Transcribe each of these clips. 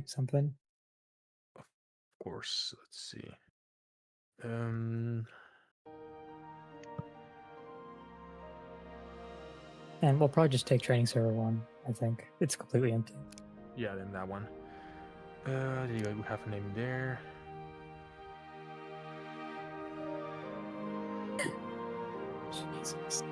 something. Of course. Let's see. And we'll probably just take training server 1, I think. It's completely empty. Yeah, then that one. There you go. We have a name there. Jesus.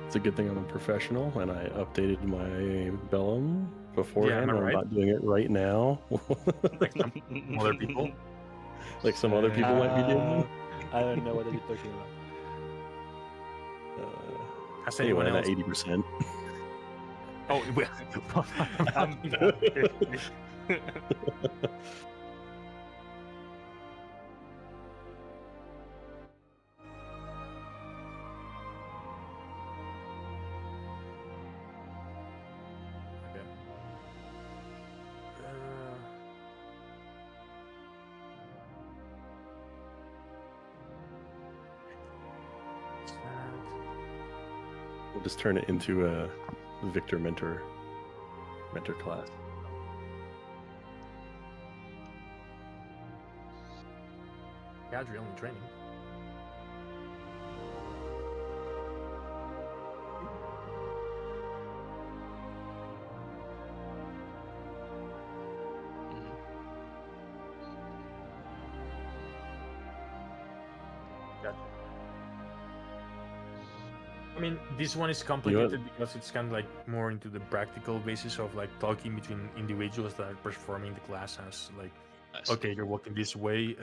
It's a good thing I'm a professional and I updated my Bellum beforehand. am I I'm right? not doing it right now. Like some other people. Like some other people might be doing. I don't know what you're talking about. Has Anyway, anyone I'm at else? 80%. Oh, okay. We'll just turn it into a Victor mentor class. Cadre only training. Gotcha. I mean, this one is complicated because it's kind of like more into the practical basis of like talking between individuals that are performing the class as like, okay, you're walking this way.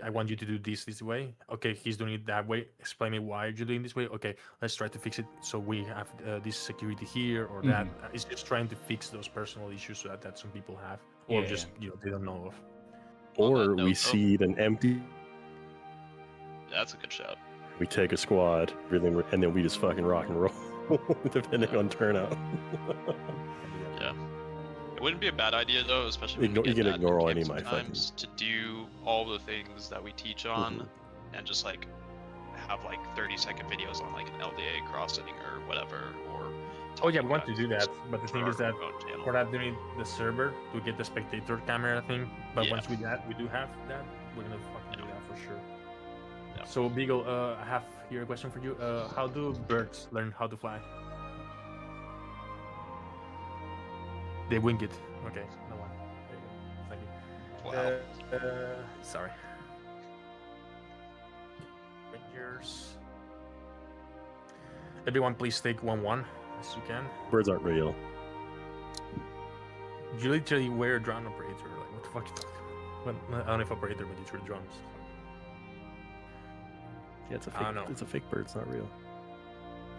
I want you to do this way. Okay, he's doing it that way. Explain me why you're doing this way. Okay, let's try to fix it so we have this security here or that. It's just trying to fix those personal issues that some people have or just they don't know of. Or we seed an empty. That's a good shout. We take a squad, and then we just fucking rock and roll, depending on turnout. Yeah. It wouldn't be a bad idea though, especially when you can ignore all any of my times to do all the things that we teach on, and just like have like 30-second videos on like an LDA cross-setting or whatever. Or oh yeah, we want to do that, but the thing is that for that, we need the server to get the spectator camera thing. But once we do have that, we're gonna fucking do that for sure. Yeah. So Beagle, I have here a question for you. How do birds learn how to fly? They wing it. Okay, no one. There you go. Thank you. Wow. Sorry. Rangers. Everyone, please take 1-1 as you can. Birds aren't real. You literally were a drone operator. Like, what the fuck you talking about? Well, I don't know if operator, but it's your drones. Yeah, it's a fake. It's a fake bird. It's not real.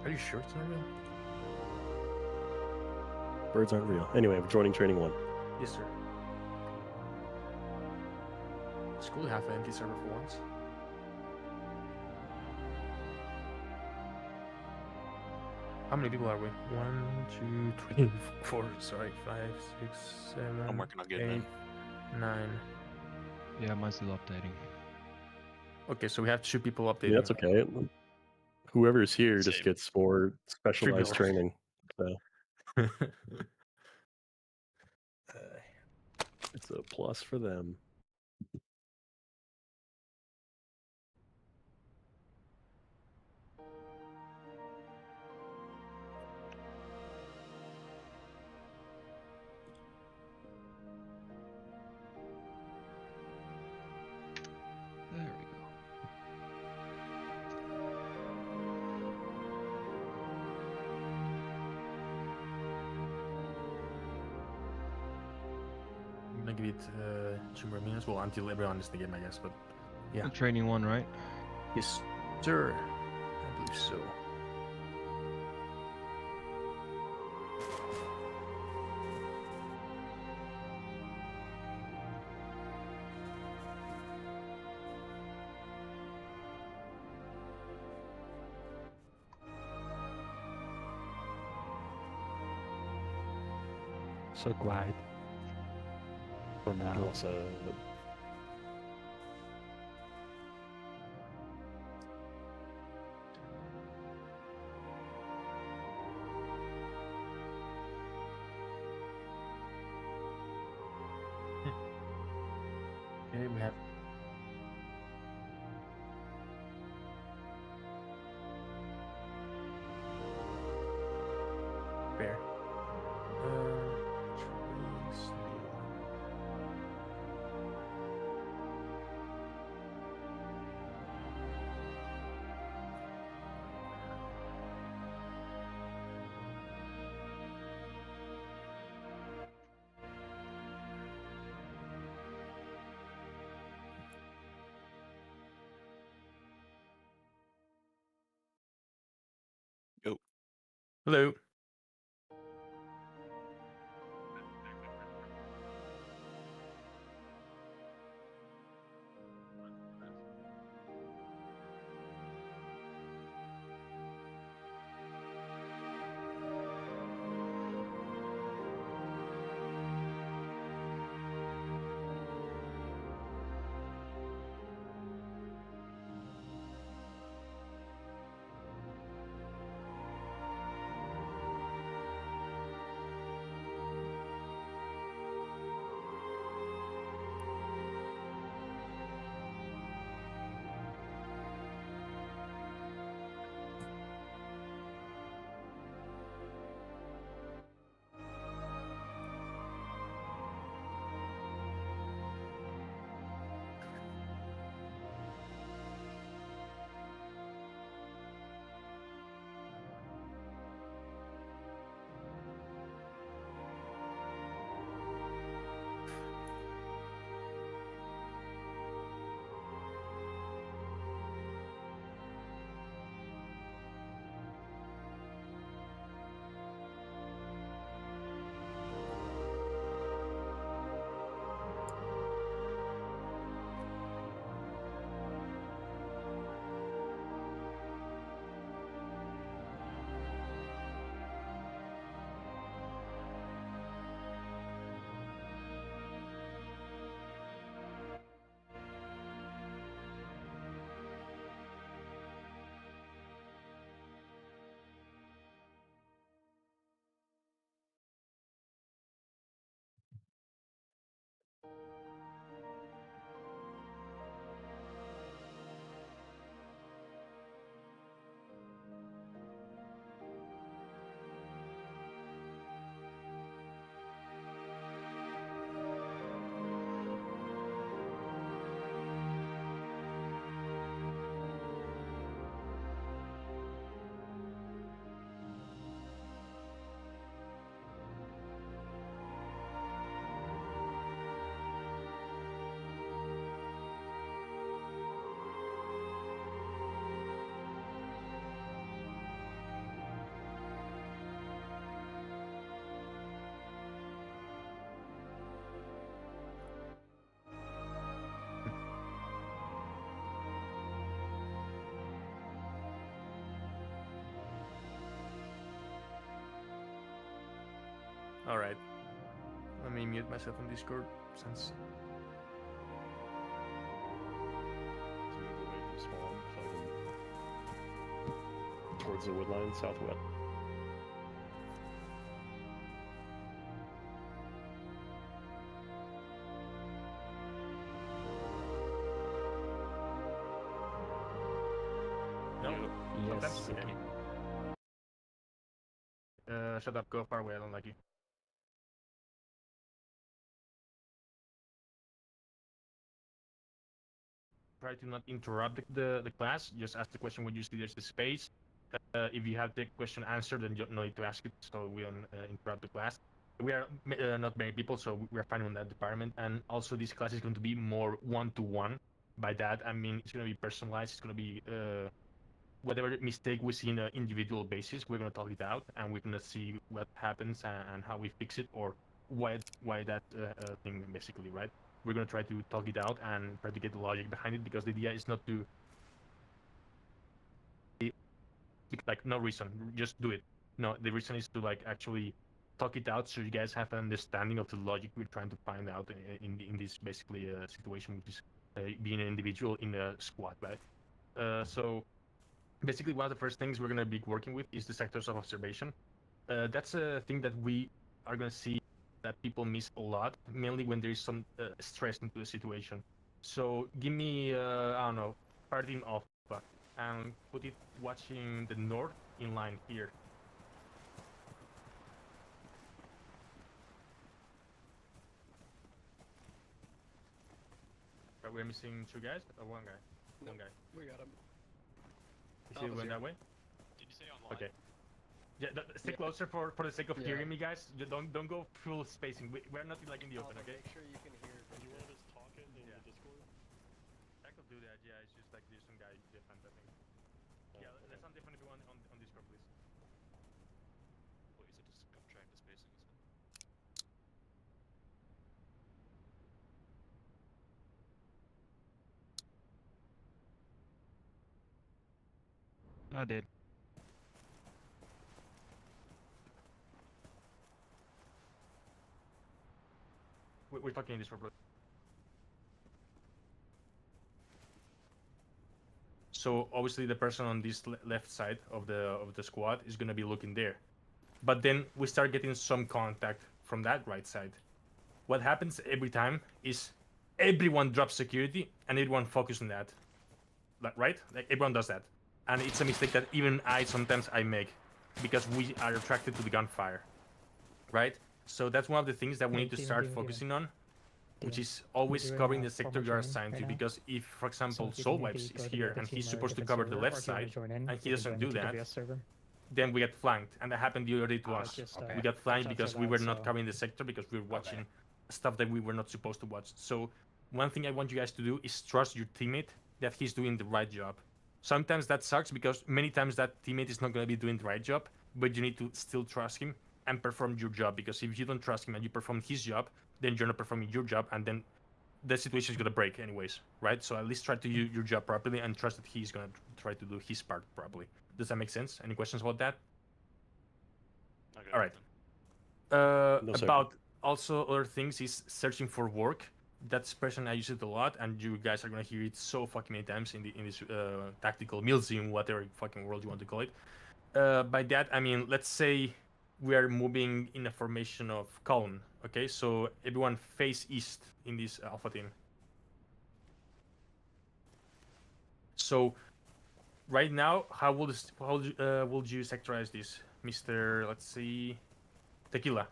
Are you sure it's not real? Birds aren't real. Anyway, I'm joining training 1. Yes, sir. It's cool to have an empty server for once. How many people are we? 1, 2, 3, 4. Sorry, 5, 6, 7. I'm working on getting 8, 9. Yeah, mine's still updating. Okay, so we have 2 people updating. Yeah, that's okay. Whoever's here just gets more specialized training. So. It's a plus for them. There we go. I'm gonna give it 2 more minutes. Well, until everyone is in the game, I guess. But yeah. I'm training 1, right? Yes, sir. I believe so. So quiet. For now. Also, Okay, we have. Fair. Trees, new. Yo. Hello. All right. Let me mute myself on Discord since. Let's move away from spawn so I can towards the woodline southwest. No. Yes. Sometimes. Okay. Shut up. Go far away. I don't like you. Try to not interrupt the class. Just ask the question when you see there's a space. If you have the question answered, then you don't need to ask it, so we don't interrupt the class. We are not many people, so we're fine on that department. And also, this class is going to be more one-to-one. By that, I mean it's going to be personalized. It's going to be whatever mistake we see on an individual basis, we're going to talk it out, and we're going to see what happens and how we fix it, or why that thing basically, right? We're going to try to talk it out and try to get the logic behind it, because the idea is not to like no reason, just do it. No, the reason is to like actually talk it out, so you guys have an understanding of the logic we're trying to find out in this basically situation, which is being an individual in a squad, right? So basically, one of the first things we're going to be working with is the sectors of observation. That's a thing that we are going to see that people miss a lot, mainly when there is some stress into the situation. So give me, I don't know, Paradigm Alpha, and put it watching the north in line here. Right, we're missing 2 guys or 1 guy? No, 1 guy. we got him. Is he went that way? Did you say online? Okay. Yeah, stay closer for the sake of Yeah. hearing me, guys. Don't go full spacing. We're not like in the open, Alpha, okay? Make sure you can hear. You want to just talk it in the Discord? I could do that. Yeah, it's just like there's some guy different, I think. Yeah, let's not different everyone on Discord, please. What is it? Just come track the spacing. I did. We're talking in Discord, please. So obviously the person on this left side of the squad is gonna be looking there, but then we start getting some contact from that right side. What happens every time is everyone drops security and everyone focus on that, right? Like everyone does that, and it's a mistake that even I sometimes make because we are attracted to the gunfire, right? So that's one of the things that we need to start focusing on, which is always covering the sector you are assigned to. Because if, for example, Soul Wipes is here and he's supposed to cover the left side and he doesn't do that, then we get flanked. And that happened the other day to us. We got flanked because we were not covering the sector because we were watching stuff that we were not supposed to watch. So one thing I want you guys to do is trust your teammate that he's doing the right job. Sometimes that sucks because many times that teammate is not going to be doing the right job, but you need to still trust him and perform your job. Because if you don't trust him and you perform his job, then you're not performing your job, and then the situation is going to break anyways, right? So at least try to do your job properly and trust that he's going to try to do his part properly. Does that make sense? Any questions about that? Okay, all right. No, sir. About also other things is searching for work. That expression I use it a lot, and you guys are going to hear it so fucking many times in this tactical museum, whatever fucking world you want to call it. By that I mean, let's say we are moving in a formation of column. Okay, so everyone face east in this alpha team. So right now, how would you sectorize this, Mr. Let's see, Tequila?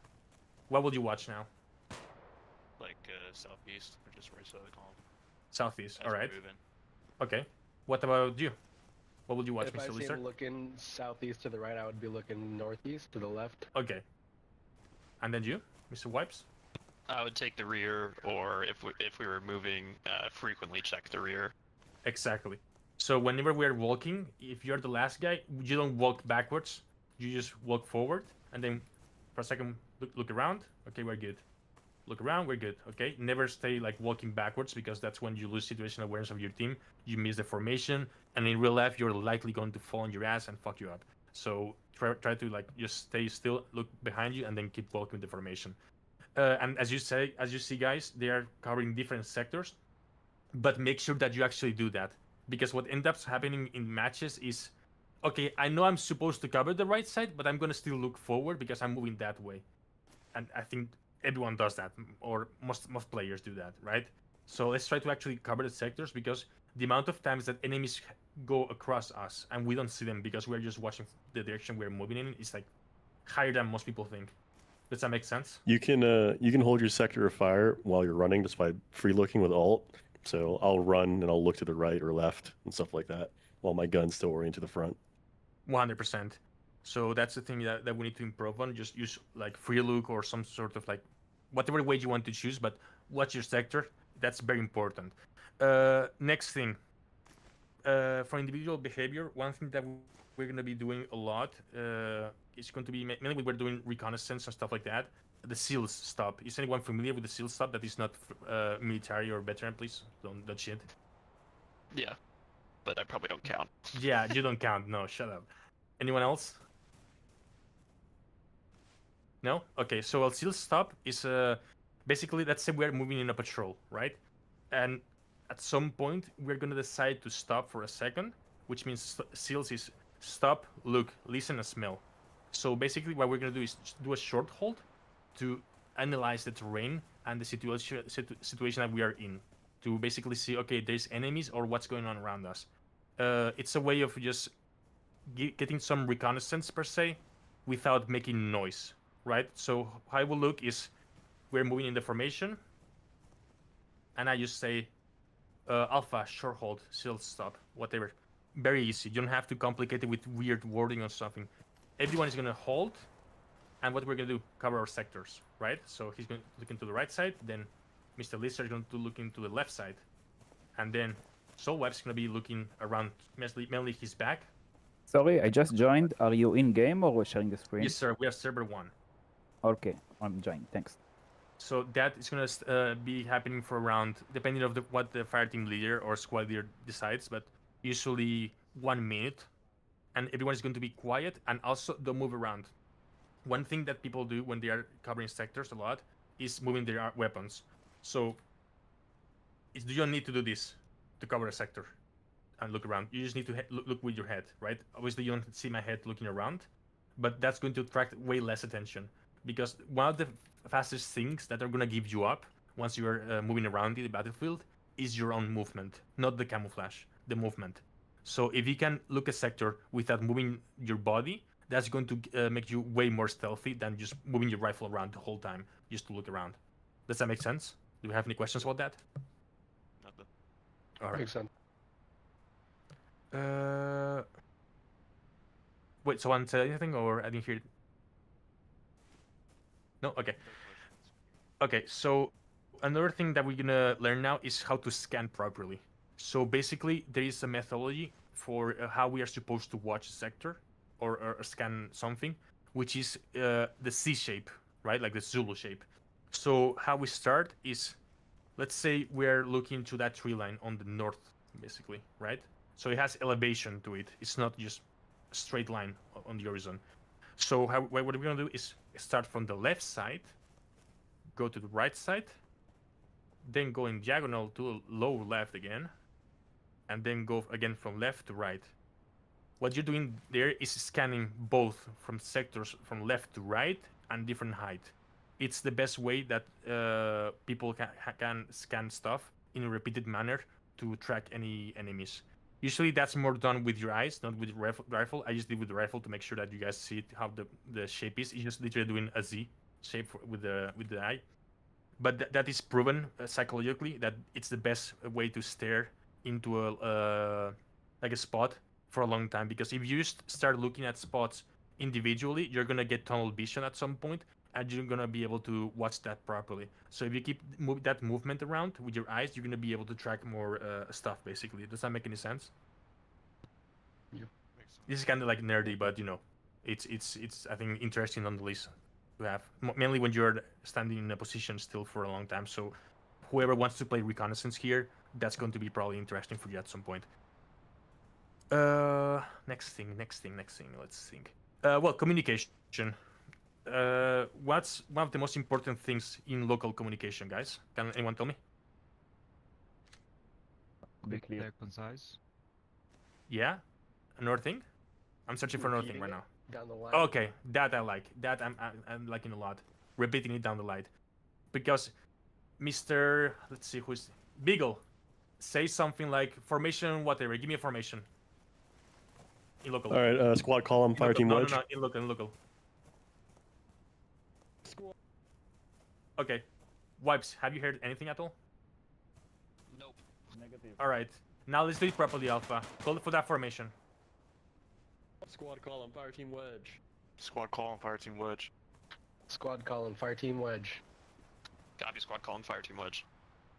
What would you watch now? Like southeast, or just right side of the column. Southeast. As All we're right. moving. Okay. What about you? What would you watch, If I Mr. see Lizard? him looking southeast to the right, I would be looking northeast to the left. Okay. And then you, Mr. Wipes? I would take the rear, or if we were moving, frequently check the rear. Exactly. So whenever we're walking, if you're the last guy, you don't walk backwards. You just walk forward, and then for a second look around. Okay, we're good. Look around, we're good. Okay, never stay like walking backwards, because that's when you lose situational awareness of your team. You miss the formation, and in real life, you're likely going to fall on your ass and fuck you up. So try to like just stay still, look behind you, and then keep walking with the formation. And as you see, guys, they are covering different sectors, but make sure that you actually do that, because what ends up happening in matches is, okay, I know I'm supposed to cover the right side, but I'm gonna still look forward because I'm moving that way. And I think everyone does that, or most players do that, right? So let's try to actually cover the sectors, because the amount of times that enemies go across us and we don't see them because we're just watching the direction we're moving in is like higher than most people think. Does that make sense? You can hold your sector of fire while you're running just by free looking with alt. So I'll run and I'll look to the right or left and stuff like that while my gun's still oriented to the front. 100%. So that's the thing that we need to improve on. Just use like free look or some sort of like whatever way you want to choose, but watch your sector. That's very important. Next thing, for individual behavior, one thing that we're going to be doing a lot is going to be mainly we're doing reconnaissance and stuff like that. The SEALs stop. Is anyone familiar with the SEALs stop that is not military or veteran? Please don't shit. Yeah, but I probably don't count. Yeah, you don't count. No, shut up. Anyone else? No? Okay, so a SEAL stop is basically, let's say we're moving in a patrol, right? And at some point, we're going to decide to stop for a second, which means SEALs is stop, look, listen, and smell. So basically what we're going to do is do a short hold to analyze the terrain and the situation that we are in. to basically see, okay, there's enemies or what's going on around us. It's a way of just getting some reconnaissance per se without making noise, right? So how I will look is we're moving in the formation, and I just say alpha, short hold, shield stop, whatever. Very easy. You don't have to complicate it with weird wording or something. Everyone is gonna hold, and what we're gonna do, cover our sectors, right? So he's going to look into the right side, then Mr. Lizard is going to look into the left side, and then Soulweb's gonna be looking around, mainly his back. Sorry, I just joined. Are you in game or we're sharing the screen? Yes, sir. We are server 1. Okay, I'm joined. Thanks. So that is gonna be happening for around, depending on what the fire team leader or squad leader decides, but usually 1 minute, and everyone is going to be quiet and also don't move around. One thing that people do when they are covering sectors a lot is moving their weapons. So you don't need to do this to cover a sector and look around. You just need to look with your head, right? Obviously, you don't see my head looking around, but that's going to attract way less attention, because one of the fastest things that are going to give you up once you're moving around in the battlefield is your own movement, not the camouflage, the movement. So if you can look a sector without moving your body, that's going to make you way more stealthy than just moving your rifle around the whole time just to look around. Does that make sense? Do you have any questions about that? Nothing. All right. Makes sense. Wait, someone said anything, or I didn't hear it? No? Okay. Okay, so another thing that we're gonna learn now is how to scan properly. So basically, there is a methodology for how we are supposed to watch a sector or scan something, which is the C shape, right? Like the Zulu shape. So how we start is, let's say we're looking to that tree line on the north, basically, right? So it has elevation to it. It's not just a straight line on the horizon. So what we're gonna do is start from the left side, go to the right side, then go in diagonal to lower left again, and then go again from left to right. What you're doing there is scanning both from sectors from left to right and different height. It's the best way that people can scan stuff in a repeated manner to track any enemies. Usually that's more done with your eyes, not with rifle. I just did with the rifle to make sure that you guys see how the shape is. It's just literally doing a Z shape with the eye. But that is proven psychologically that it's the best way to stare into a spot for a long time, because if you start looking at spots individually, you're gonna get tunnel vision at some point, and you're gonna be able to watch that properly. So if you keep that movement around with your eyes, you're gonna be able to track more stuff. Basically, does that make any sense? Yep. This is kind of like nerdy, but you know, it's I think interesting nonetheless to have, mainly when you're standing in a position still for a long time. So whoever wants to play reconnaissance here, that's going to be probably interesting for you at some point. Next thing. Let's think. Well, communication. What's one of the most important things in local communication, guys? Can anyone tell me? Be clear. Clear, concise. Yeah, another thing. I'm searching for another thing Repeating right it now. down the line. Okay, that I like. That I'm liking a lot. Repeating it down the line, because Mr. Let's see who's Beagle. Say something like formation, whatever. Give me a formation. In local. All right, squad column, fire team wedge. No, in local. Okay. Wipes, have you heard anything at all? Nope. Negative. Alright. Now let's do it properly, Alpha. Call for that formation. Squad column, fire team wedge. Squad call and fire team wedge. Squad column, fire team wedge. Copy, squad call and fire team wedge.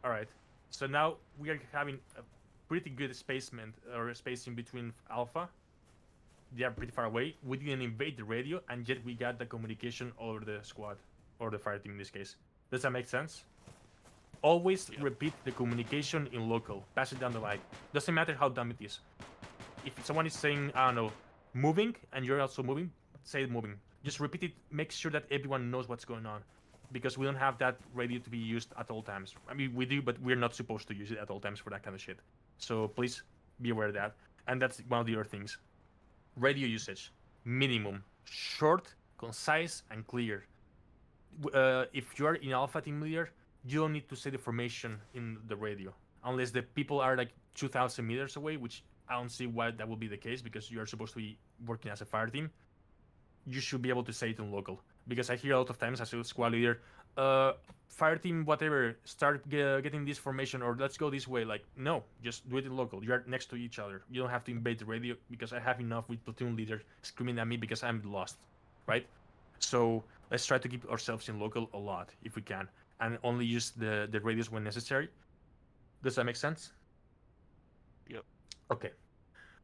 Alright. So now we are having a pretty good spacing between Alpha. They are pretty far away. We didn't invade the radio, and yet we got the communication over the squad, or the fire team in this case. Does that make sense? Always repeat the communication in local. Pass it down the line. Doesn't matter how dumb it is. If someone is saying, I don't know, moving, and you're also moving, say moving. Just repeat it. Make sure that everyone knows what's going on, because we don't have that radio to be used at all times. I mean, we do, but we're not supposed to use it at all times for that kind of shit. So please be aware of that. And that's one of the other things. Radio usage, minimum, short, concise, and clear. If you are in Alpha team leader, you don't need to say the formation in the radio. unless the people are like 2,000 meters away, which I don't see why that would be the case because you are supposed to be working as a fire team. You should be able to say it in local, because I hear a lot of times as a squad leader, fire team whatever, start getting this formation, or let's go this way. Like, no, just do it in local. You are next to each other. You don't have to invade the radio, because I have enough with platoon leader screaming at me because I'm lost, right? So let's try to keep ourselves in local a lot if we can, and only use the radios when necessary. Does that make sense? Yep. Okay.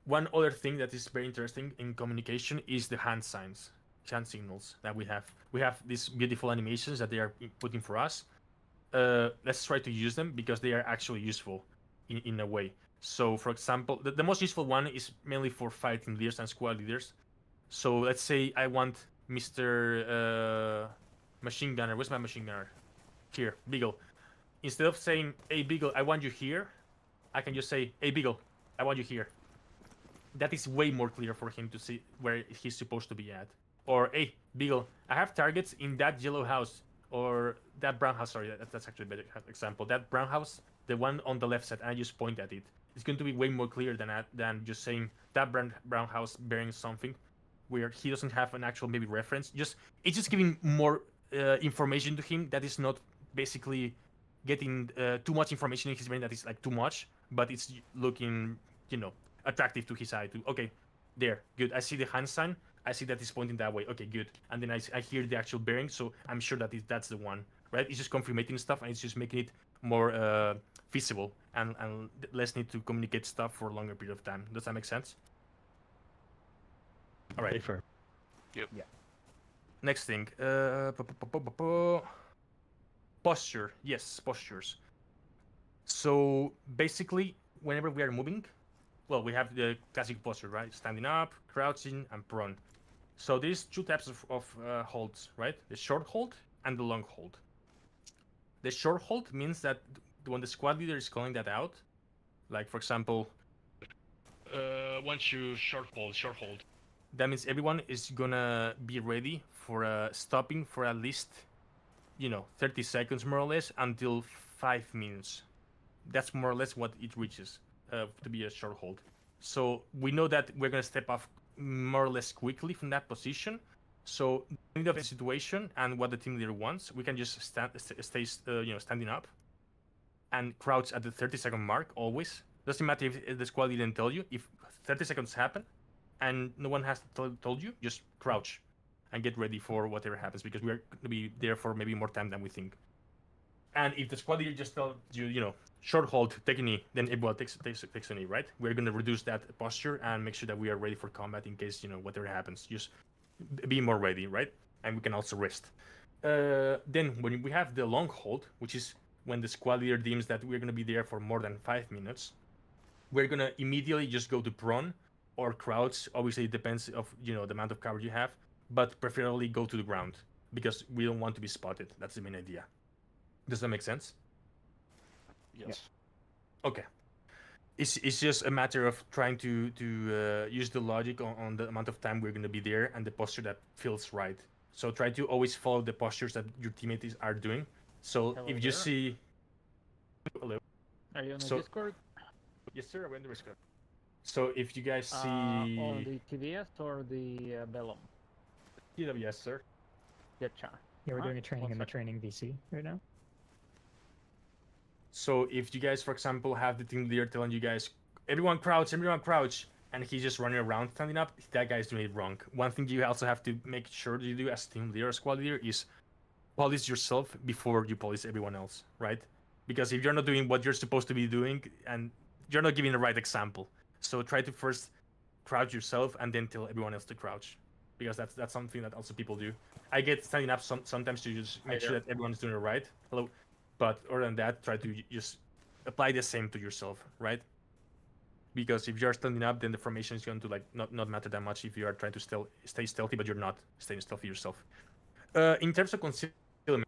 One other thing that is very interesting in communication is the hand signs, hand signals that we have. We have these beautiful animations that they are putting for us. Let's try to use them because they are actually useful in a way. So, for example, the most useful one is mainly for fighting leaders and squad leaders. So let's say I want Mr. Machine Gunner. Where's my machine gunner? Here, Beagle. Instead of saying, hey, Beagle, I want you here, I can just say, hey, Beagle, I want you here. That is way more clear for him to see where he's supposed to be at. Or, hey, Beagle, I have targets in that yellow house, or that brown house. Sorry, that's actually a better example. That brown house, the one on the left side, and I just point at it. It's going to be way more clear than just saying that brown house bearing something, where he doesn't have an actual maybe reference. It's just giving more information to him that is not basically getting too much information in his brain that is like too much, but it's looking, attractive to his eye. Okay, there, good. I see the hand sign. I see that it's pointing that way. Okay, good. And then I hear the actual bearing, so I'm sure that that's the one, right? It's just confirming stuff, and it's just making it more feasible and less need to communicate stuff for a longer period of time. Does that make sense? All right. Safer. Yep. Yeah. Next thing, posture. Yes, postures. So basically, whenever we are moving, well, we have the classic posture, right? Standing up, crouching, and prone. So there's two types of holds, right? The short hold and the long hold. The short hold means that when the squad leader is calling that out, like for example, once you short hold, that means everyone is gonna be ready for stopping for at least, 30 seconds more or less until 5 minutes. That's more or less what it reaches to be a short hold. So we know that we're gonna step off more or less quickly from that position. So in the situation and what the team leader wants, we can just stay standing up and crouch at the 30-second mark always. Doesn't matter if the squad didn't tell you. If 30 seconds happen and no one has told you, just crouch and get ready for whatever happens, because we're going to be there for maybe more time than we think. And if the squad leader just tells you, short hold, take a knee, then everyone takes a knee, right? We're going to reduce that posture and make sure that we are ready for combat in case, whatever happens. Just be more ready, right? And we can also rest. Then when we have the long hold, which is when the squad leader deems that we're going to be there for more than 5 minutes, we're going to immediately just go to prone or crouch. Obviously, it depends of, the amount of cover you have, but preferably go to the ground because we don't want to be spotted. That's the main idea. Does that make sense? Yes. Okay. It's just a matter of trying to use the logic on the amount of time we're going to be there and the posture that feels right. So try to always follow the postures that your teammates are doing. So Hello if you there. see... Hello. Are you on the So- Discord? Yes, sir. I went to Discord. So if you guys see... On the TWS or the Bellum? TWS, sir. Getcha. Yeah, we're doing a Alright, training one in the sec. training VC right now. So if you guys, for example, have the team leader telling you guys, everyone crouch, and he's just running around standing up, that guy's doing it wrong. One thing you also have to make sure you do as team leader or squad leader is police yourself before you police everyone else, right? Because if you're not doing what you're supposed to be doing, and you're not giving the right example. So try to first crouch yourself and then tell everyone else to crouch. Because that's something that also people do. I get standing up sometimes to just make sure that everyone's doing it right. Hello. But other than that, try to just apply the same to yourself, right? Because if you're standing up, then the formation is going to not matter that much if you are trying to stay stealthy, but you're not staying stealthy yourself. In terms of concealment,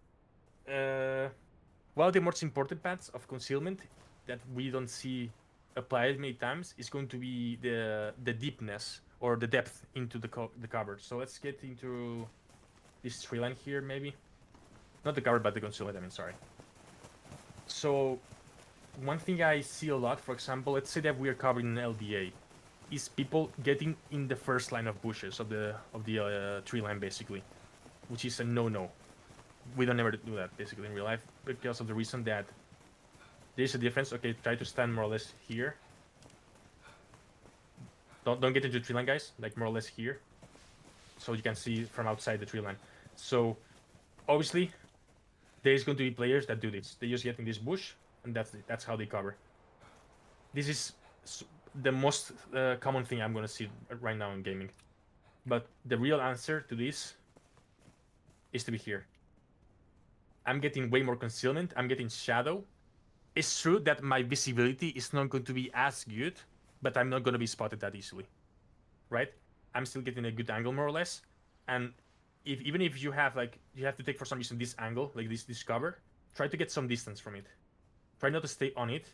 one of the most important parts of concealment that we don't see applied many times is going to be the deepness or the depth into the cover. So let's get into this tree line here, maybe. Not the cover, but the concealment, sorry. So one thing I see a lot, for example, let's say that we are covering an LDA, is people getting in the first line of bushes of the tree line, basically, which is a no-no. We don't ever do that basically in real life because of the reason that there's a difference. Okay, try to stand more or less here. Don't get into the tree line, guys. Like more or less here, so you can see from outside the tree line. So obviously, there's going to be players that do this. They just get in this bush, and that's how they cover. This is the most common thing I'm going to see right now in gaming. But the real answer to this is to be here. I'm getting way more concealment. I'm getting shadow. It's true that my visibility is not going to be as good, but I'm not going to be spotted that easily, right? I'm still getting a good angle more or less. And even if you have you have to take for some reason this angle, like this cover, try to get some distance from it. Try not to stay on it,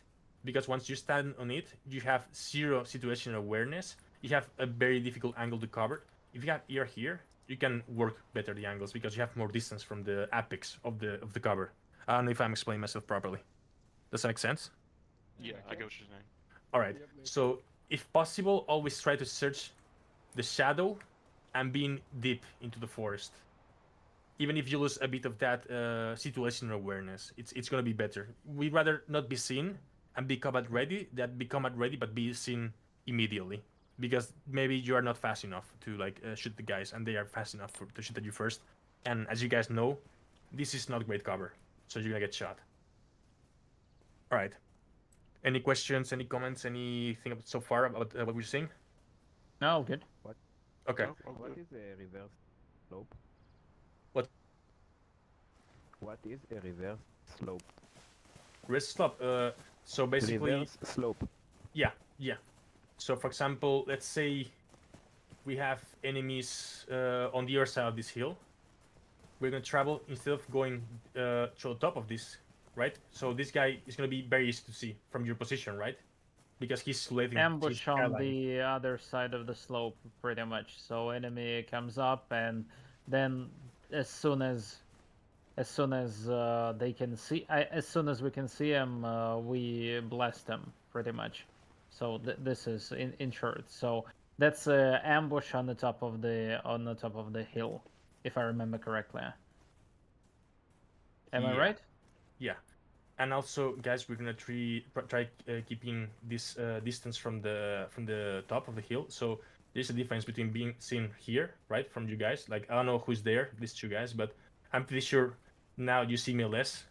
because once you stand on it, you have zero situational awareness. You have a very difficult angle to cover. If you have ear here, you can work better the angles because you have more distance from the apex of the cover. I don't know if I'm explaining myself properly. Does that make sense? Yeah, I get what you're saying. All right. So if possible, always try to search the shadow and being deep into the forest. Even if you lose a bit of that situational awareness, it's gonna be better. We'd rather not be seen and be combat ready than be combat ready but be seen immediately, because maybe you are not fast enough to shoot the guys and they are fast enough to shoot at you first. And as you guys know, this is not great cover, so you're gonna get shot. All right. Any questions? Any comments? Anything so far about what we're seeing? No, good. What? Okay. What is a reverse slope? What? What is a reverse slope? Reverse slope. So basically. Reverse slope. Yeah. So for example, let's say we have enemies on the other side of this hill. We're gonna travel instead of going to the top of this, right? So this guy is gonna be very easy to see from your position, right? Because he's letting Ambush on the other side of the slope, pretty much. So enemy comes up, and then as soon as they can see, as soon as we can see him, we blast him, pretty much. So this is in short. So that's ambush on the top of the hill, if I remember correctly. Am I right? Yeah. And also, guys, we're gonna try keeping this distance from the top of the hill. So there's a difference between being seen here, right, from you guys. Like, I don't know who's there, these two guys, but I'm pretty sure now you see me less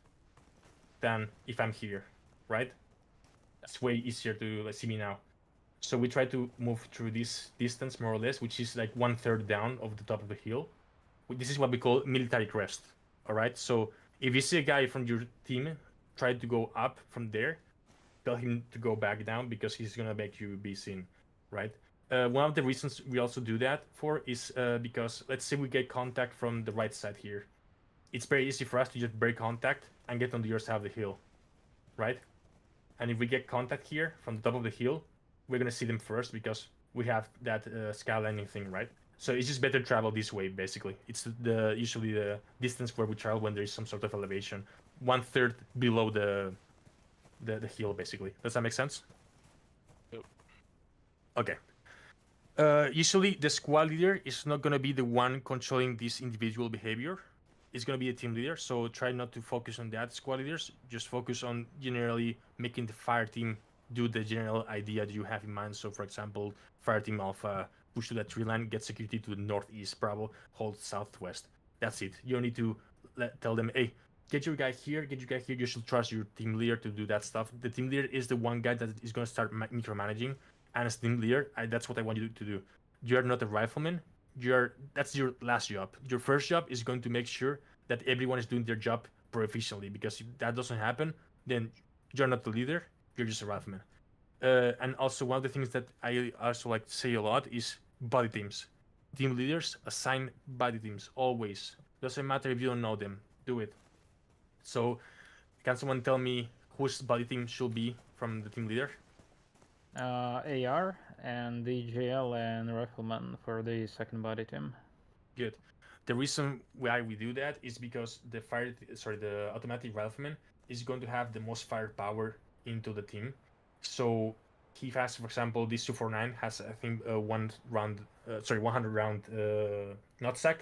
than if I'm here, right? It's way easier to see me now. So we try to move through this distance more or less, which is like 1/3 down of the top of the hill. This is what we call military crest. All right. So if you see a guy from your team, try to go up from there. Tell him to go back down because he's gonna make you be seen, right? One of the reasons we also do that for is because let's say we get contact from the right side here. It's very easy for us to just break contact and get on the other side of the hill, right? And if we get contact here from the top of the hill, we're gonna see them first because we have that skylining thing, right? So it's just better travel this way, basically. It's usually the distance where we travel when there is some sort of elevation, 1/3 below the hill, basically. Does that make sense? Yep. Okay. Usually the squad leader is not gonna be the one controlling this individual behavior. It's gonna be a team leader. So try not to focus on that squad leaders. Just focus on generally making the fire team do the general idea that you have in mind. So, for example, fire team alpha, push to that tree line, get security to the northeast, Bravo, hold southwest. That's it. You don't need to tell them, hey, get your guy here, get your guy here. You should trust your team leader to do that stuff. The team leader is the one guy that is going to start micromanaging. And as team leader, that's what I want you to do. You're not a rifleman. That's your last job. Your first job is going to make sure that everyone is doing their job proficiently, because if that doesn't happen, then you're not the leader. You're just a rifleman. And also, one of the things that I also like to say a lot is body teams. Team leaders assign body teams always. Doesn't matter if you don't know them. Do it. So, can someone tell me whose body team should be from the team leader? AR and DJL and Rifleman for the second body team. Good. The reason why we do that is because the automatic rifleman is going to have the most firepower into the team. So he has, for example, this 249 has, I think, 100 round nutsack,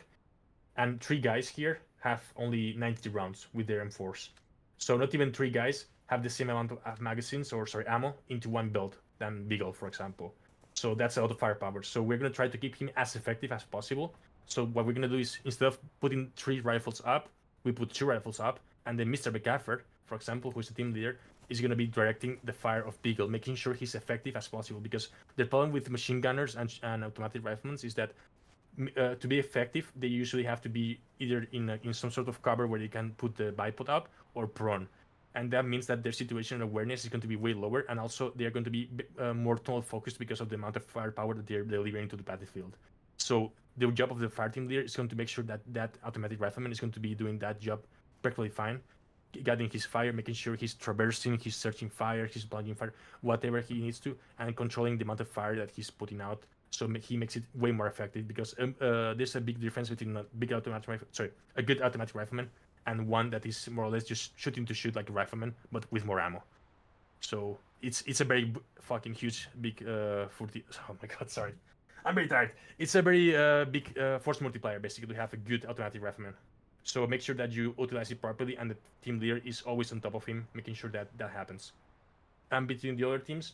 and 3 guys here have only 90 rounds with their M4s. So not even 3 guys have the same amount of magazines or ammo into one belt than Beagle, for example. So that's a lot of firepower. So we're gonna try to keep him as effective as possible. So what we're gonna do is, instead of putting 3 rifles up, we put 2 rifles up, and then Mr. McGaffer, for example, who's the team leader, is going to be directing the fire of Beagle, making sure he's effective as possible. Because the problem with machine gunners and automatic riflemen is that to be effective, they usually have to be either in some sort of cover where they can put the bipod up, or prone. And that means that their situational awareness is going to be way lower, and also they're going to be more tunnel focused because of the amount of firepower that they're delivering to the battlefield. So the job of the fire team leader is going to make sure that that automatic rifleman is going to be doing that job perfectly fine, guiding his fire, making sure he's traversing, he's searching fire, he's blinding fire, whatever he needs to, and controlling the amount of fire that he's putting out. So he makes it way more effective, because there's a big difference between a good automatic rifleman and one that is more or less just shooting to shoot like a rifleman, but with more ammo. So it's a very fucking huge, big oh my god, sorry, I'm very tired. It's a very big force multiplier, basically, to have a good automatic rifleman. So make sure that you utilize it properly, and the team leader is always on top of him, making sure that that happens. And between the other teams,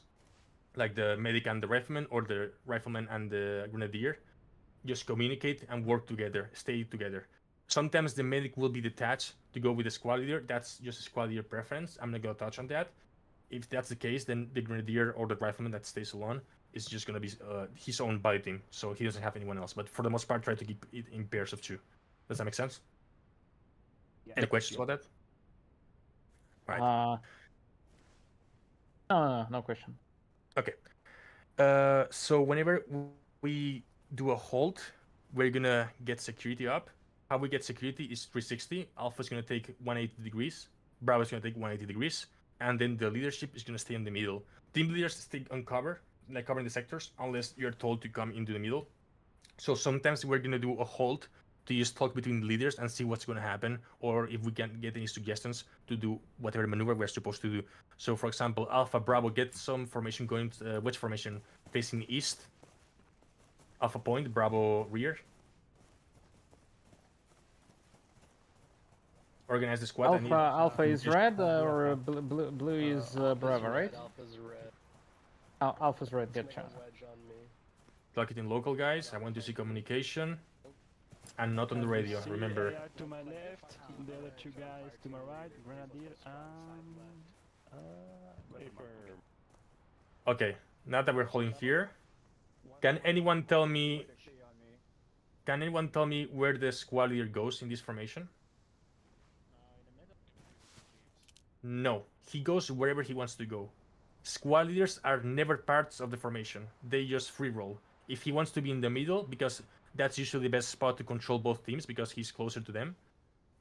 like the medic and the rifleman, or the rifleman and the grenadier, just communicate and work together, stay together. Sometimes the medic will be detached to go with the squad leader. That's just a squad leader preference. I'm not going to touch on that. If that's the case, then the grenadier or the rifleman that stays alone is just going to be his own body team, so he doesn't have anyone else. But for the most part, try to keep it in pairs of 2. Does that make sense? Yeah. Any questions about that? Right. No question. Okay. So whenever we do a hold, we're gonna get security up. How we get security is 360. Alpha's gonna take 180 degrees. Bravo's gonna take 180 degrees. And then the leadership is gonna stay in the middle. Team leaders stay on cover, like covering the sectors, unless you're told to come into the middle. So sometimes we're gonna do a hold to just talk between the leaders and see what's going to happen, or if we can get any suggestions to do whatever maneuver we're supposed to do. So, for example, Alpha Bravo, get some formation going, wedge formation facing east. Alpha Point, Bravo rear. Organize the squad. Alpha is red, or blue is Bravo, right? Alpha's red. Alpha's red, get chance. Plug it in local, guys. I want to see communication. And not on the radio, remember. To my left, the other 2 guys to my right, Grenadier and... Okay, now that we're holding here, can anyone tell me where the squad leader goes in this formation? No, he goes wherever he wants to go. Squad leaders are never parts of the formation. They just free roll. If he wants to be in the middle, because that's usually the best spot to control both teams, because he's closer to them,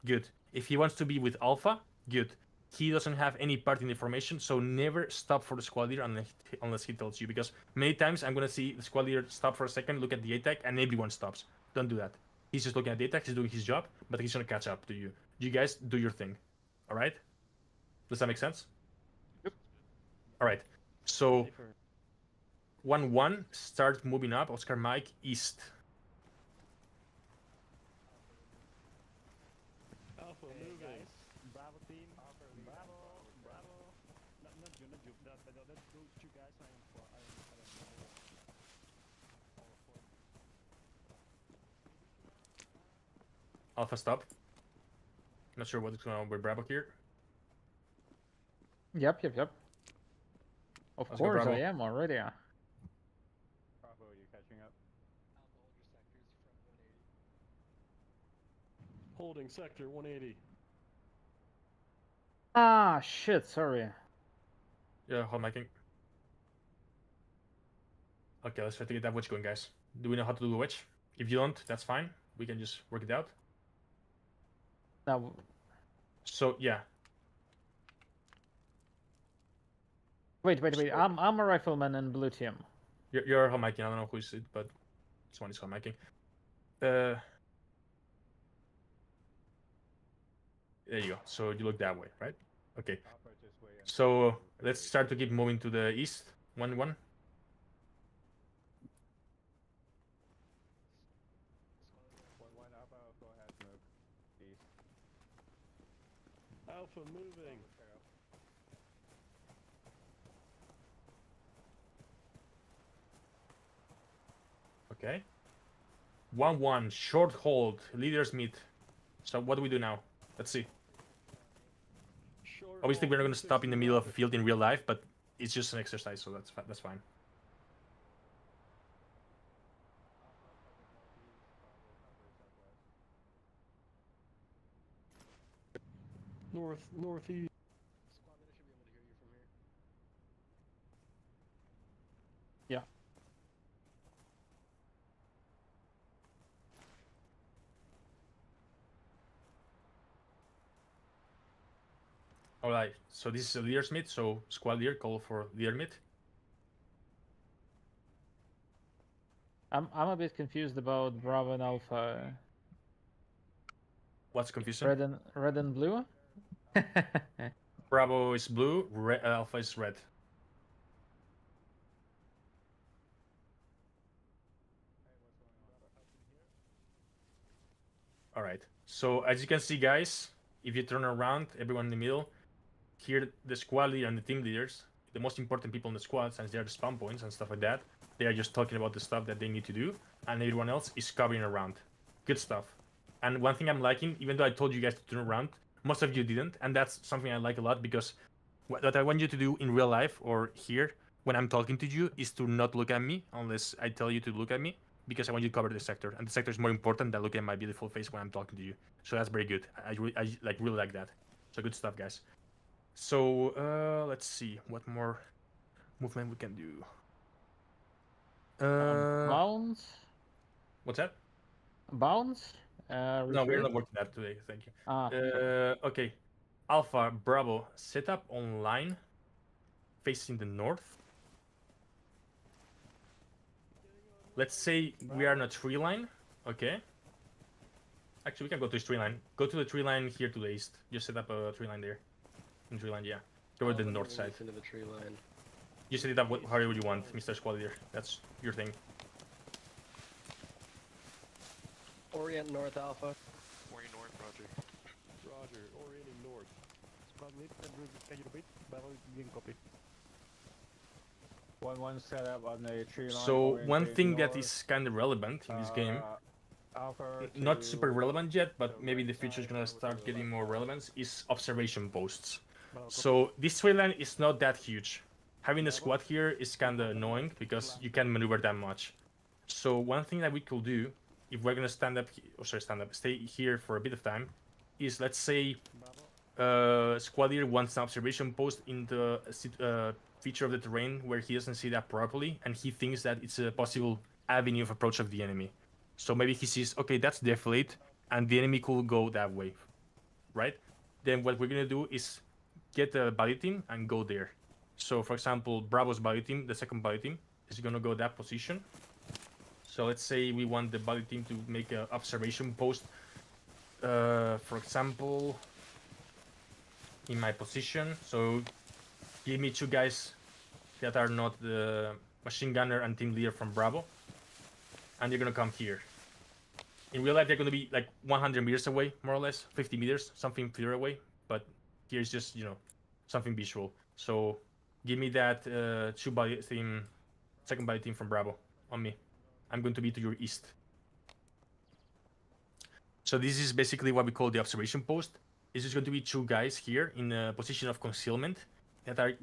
good. If he wants to be with Alpha, good. He doesn't have any part in the formation, so never stop for the squad leader unless he tells you, because many times I'm going to see the squad leader stop for a second, look at the attack, and everyone stops. Don't do that. He's just looking at the attack, he's doing his job, but he's going to catch up to you. You guys do your thing. Alright? Does that make sense? Yep. Alright. So 1-1, start moving up, Oscar Mike, east. Bravo team, Bravo. Not you, the other 2 guys I am for. Alpha, stop. Not sure what's going on with Bravo here. Yep. Of Let's go, course, Bravo. I am already. Bravo, you're catching up. Holding sector 180. Ah, shit, sorry. Yeah, hold my king. Okay, let's try to get that wedge going, guys. Do we know how to do the wedge? If you don't, that's fine. We can just work it out. Now, So, yeah. wait. I'm a rifleman in blue team. You're home miking. I don't know who is it, but this one is home miking. There you go. So you look that way, right? Okay. So let's start to keep moving to the east. 1-1. Alpha moving. Okay. 1-1. Short hold. Leaders meet. So what do we do now? Let's see. Obviously, we're not going to stop in the middle of a field in real life, but it's just an exercise, so that's fine. Northeast. Yeah. All right. So this is a leader's meet. So squad leader, call for leader meet. I'm a bit confused about Bravo and Alpha. What's confusing? Red and blue. Bravo is blue. Alpha is red. All right. So as you can see, guys, if you turn around, everyone in the middle, here the squad leader and the team leaders, the most important people in the squad, since they are the spawn points and stuff like that, they are just talking about the stuff that they need to do, and everyone else is covering around. Good stuff. And one thing I'm liking, even though I told you guys to turn around, most of you didn't, and that's something I like a lot, because what I want you to do in real life or here when I'm talking to you is to not look at me unless I tell you to look at me, because I want you to cover the sector, and the sector is more important than looking at my beautiful face when I'm talking to you. So that's very good. I really like that. So good stuff, guys. So let's see what more movement we can do. Bounce. What's that? Bounce. No, we're not working that today. Thank you. Ah. Okay. Alpha Bravo, set up online, facing the north. Let's say we are in a tree line. Okay. Actually, we can go to this tree line. Go to the tree line here to the east. Just set up a tree line there. In tree line, yeah. Go to the north side. Into the tree line. You set it up however you want, Mr. Squad Leader. That's your thing. Orient North Alpha. Orient North, Roger. Roger. Orienting north. Squad lead, can you repeat? Battle didn't copy. 1-1 set up on the tree line. So one thing that is kind of relevant in this game, not super relevant yet, but maybe in the future is gonna start getting more relevance, is observation posts. So this tree line is not that huge. Having a squad here is kind of annoying because you can't maneuver that much. So one thing that we could do, if we're gonna stay here for a bit of time, is let's say squad leader wants an observation post in the feature of the terrain where he doesn't see that properly, and he thinks that it's a possible avenue of approach of the enemy. So maybe he sees, okay, that's deflate, and the enemy could go that way, right? Then what we're gonna do is get a body team and go there. So for example, Bravo's body team, the second body team, is gonna go that position. So let's say we want the body team to make an observation post, for example, in my position. So give me 2 guys that are not the machine gunner and team leader from Bravo, and they're gonna come here. In real life, they're gonna be like 100 meters away, more or less, 50 meters, something clear away. But here's just, you know, something visual. So give me that 2 body team, second body team from Bravo on me. I'm going to be to your east. So this is basically what we call the observation post. This is going to be 2 guys here in a position of concealment that are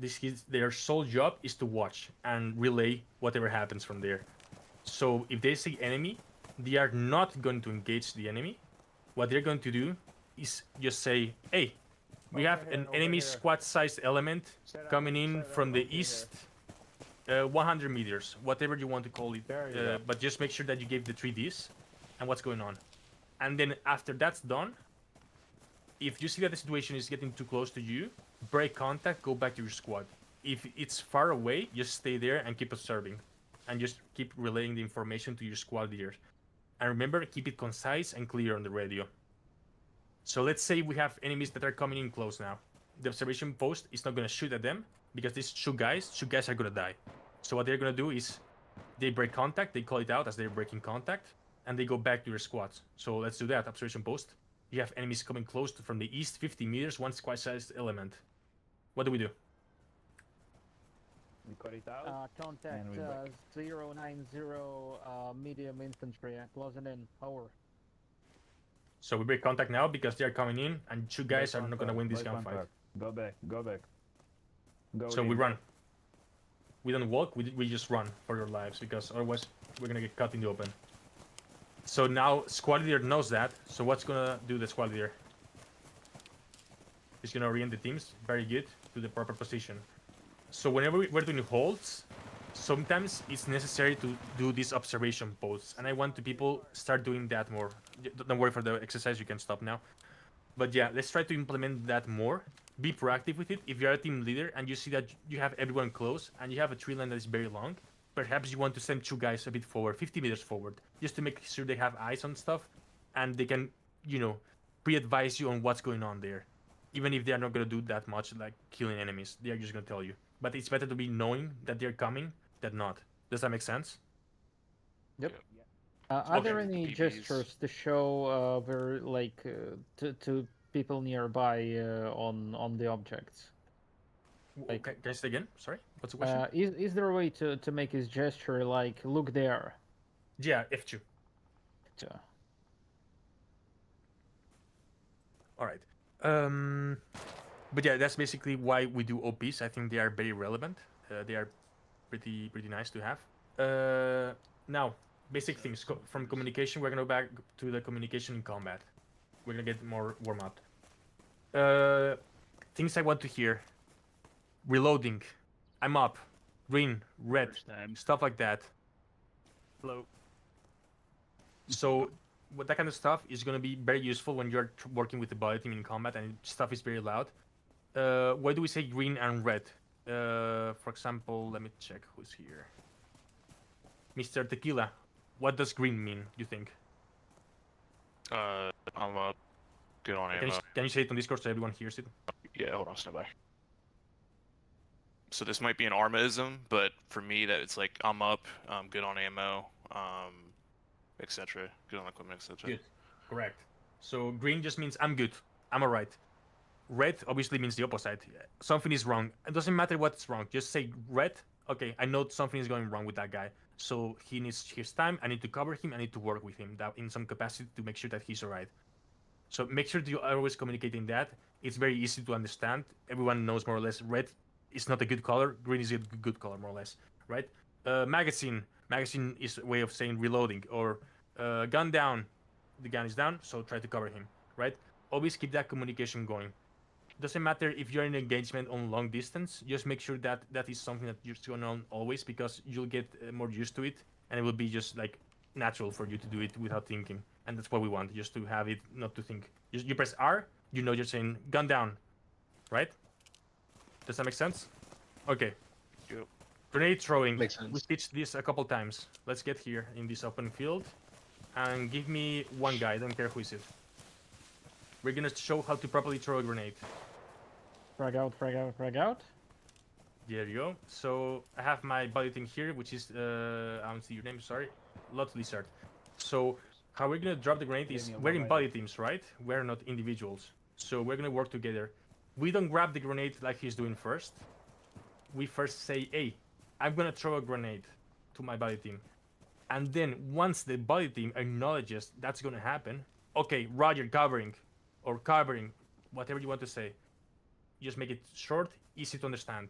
their sole job is to watch and relay whatever happens from there. So if they see enemy, they are not going to engage the enemy. What they're going to do is just say, hey, we have an enemy squad-sized element coming in from the east, 100 meters, whatever you want to call it. But just make sure that you gave the 3Ds and what's going on. And then after that's done, if you see that the situation is getting too close to you, break contact, go back to your squad. If it's far away, just stay there and keep observing. And just keep relaying the information to your squad leaders. And remember, keep it concise and clear on the radio. So let's say we have enemies that are coming in close now. the observation post is not gonna shoot at them because these two guys are gonna die. So what they're gonna do is they break contact, they call it out as they're breaking contact, and they go back to their squads. So let's do that. Observation post. You have enemies coming close from the east, 50 meters, one squad-sized element. What do we do? We cut it out. Contact 090 medium infantry, closing in, over. So we break contact now because they're coming in, and two guys are not gonna win this gunfight. Go back, go back. So we run. We don't walk, we just run for your lives, because otherwise we're gonna get cut in the open. So now squad leader knows that, so what's gonna do the squad leader? He's gonna orient the teams, very good, to the proper position. So whenever we're doing holds, sometimes it's necessary to do these observation posts, and I want people start doing that more. Don't worry for the exercise, you can stop now. But yeah, let's try to implement that more. Be proactive with it. If you're a team leader and you see that you have everyone close and you have a tree line that is very long, perhaps you want to send two guys a bit forward, 50 meters forward, just to make sure they have eyes on stuff and they can, you know, pre-advise you on what's going on there. Even if they're not going to do that much, like killing enemies, they're just going to tell you. But it's better to be knowing that they're coming than not. Does that make sense? Yep. Are there any gestures to show where, like, to people nearby on the objects? Like, can I say again? Sorry, what's the question? Is there a way to make his gesture like look there? Yeah, F2. Yeah. All right. But yeah, that's basically why we do OPs. I think they are very relevant. They are pretty nice to have. Now, basic things from communication. We're gonna go back to the communication in combat. We're gonna get more warm up. Things I want to hear. Reloading. I'm up. Green, red, stuff like that. Hello. So that kind of stuff is going to be very useful when you're working with the body team in combat and stuff is very loud. Why do we say green and red? For example, let me check who's here. Mr. Tequila, what does green mean, you think? I'm up. Good on ammo. Can you say it on Discord so everyone hears it? Yeah, hold on, stand by. So this might be an Armaism, but for me, that it's like I'm up, good on ammo, etc. Good on equipment, etc. Good, correct. So green just means I'm good, I'm alright. Red obviously means the opposite. Something is wrong. It doesn't matter what's wrong. Just say red. Okay, I know something is going wrong with that guy. So he needs his time. I need to cover him. I need to work with him in some capacity to make sure that he's alright. So make sure that you are always communicating that. It's very easy to understand. Everyone knows more or less red is not a good color. Green is a good color, more or less, right? Magazine. Magazine is a way of saying reloading. Or gun down. The gun is down, so try to cover him, right? Always keep that communication going. Doesn't matter if you're in engagement on long distance. Just make sure that that is something that you're going on always, because you'll get more used to it, and it will be just like natural for you to do it without thinking. And that's what we want, just to have it, not to think. You press R, you know you're saying gun down, right? Does that make sense? Okay. Yep. Grenade throwing. Makes sense. We stitched this a couple times. Let's get here in this open field, and give me one guy. I don't care who is it. We're gonna show how to properly throw a grenade. Frag out, frag out, frag out. There you go. So I have my body team here, which is I don't see your name. Sorry, Lot Lizard. So how we're gonna drop the grenade is we're in body teams, right? We're not individuals. So we're gonna work together. We don't grab the grenade like he's doing first. We first say, "Hey, I'm gonna throw a grenade to my body team," and then once the body team acknowledges that's gonna happen, okay, Roger, covering, or covering, whatever you want to say. Just make it short, easy to understand.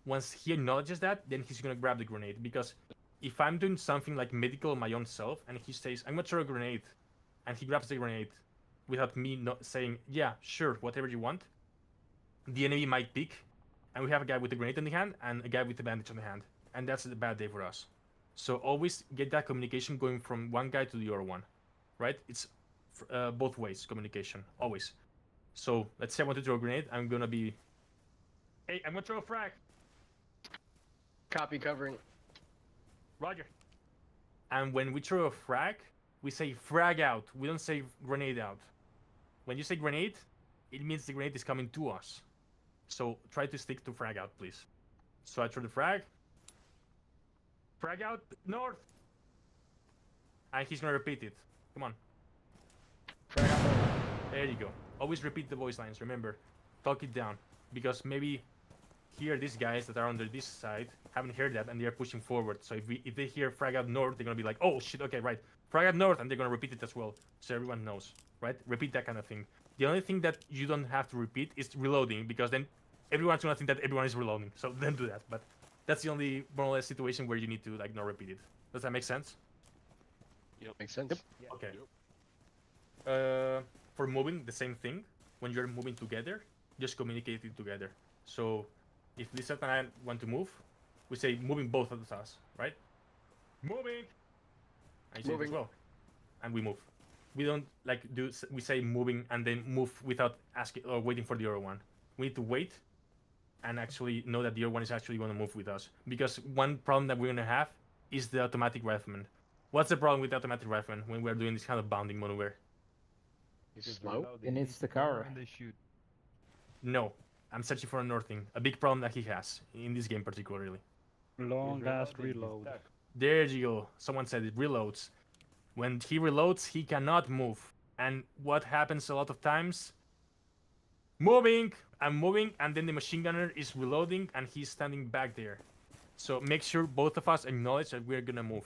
Once he acknowledges that, then he's gonna grab the grenade. Because if I'm doing something like medical on my own self, and he says, "I'm gonna throw a grenade," and he grabs the grenade without me not saying, "Yeah, sure, whatever you want," the enemy might pick, and we have a guy with the grenade in the hand and a guy with the bandage on the hand, and that's a bad day for us. So always get that communication going from one guy to the other one, right? It's both ways communication, always. So let's say I want to throw a grenade. I'm gonna be, "Hey, I'm gonna throw a frag." Copy covering. Roger. And when we throw a frag, we say frag out. We don't say grenade out. When you say grenade, it means the grenade is coming to us. So try to stick to frag out, please. So I throw the frag. Frag out north. And he's gonna repeat it. Come on. Frag out north. There you go. Always repeat the voice lines. Remember, talk it down, because maybe here these guys that are under this side haven't heard that and they are pushing forward. So if they hear frag out north, they're gonna be like, oh shit, okay, right, frag out north, and they're gonna repeat it as well, so everyone knows, right? Repeat that kind of thing. The only thing that you don't have to repeat is reloading, because then everyone's gonna think that everyone is reloading. So don't do that. But that's the only more or less situation where you need to like not repeat it. Does that make sense? Yep. Makes sense. Yeah. Okay. For moving, the same thing. When you're moving together, just communicate it together. So if Lisa and I want to move, we say moving both of us, right? Moving. I say it as well, and we move. We don't like we say moving and then move without asking or waiting for the other one. We need to wait and actually know that the other one is actually going to move with us. Because one problem that we're going to have is the automatic rifleman. What's the problem with the automatic rifleman when we're doing this kind of bounding maneuver? He's slow. He needs the cover. And they shoot. No, I'm searching for another thing. A big problem that he has in this game particularly. Long ass reload. There you go. Someone said it reloads. When he reloads, he cannot move. And what happens a lot of times? Moving, I'm moving, and then the machine gunner is reloading and he's standing back there. So make sure both of us acknowledge that we're gonna move.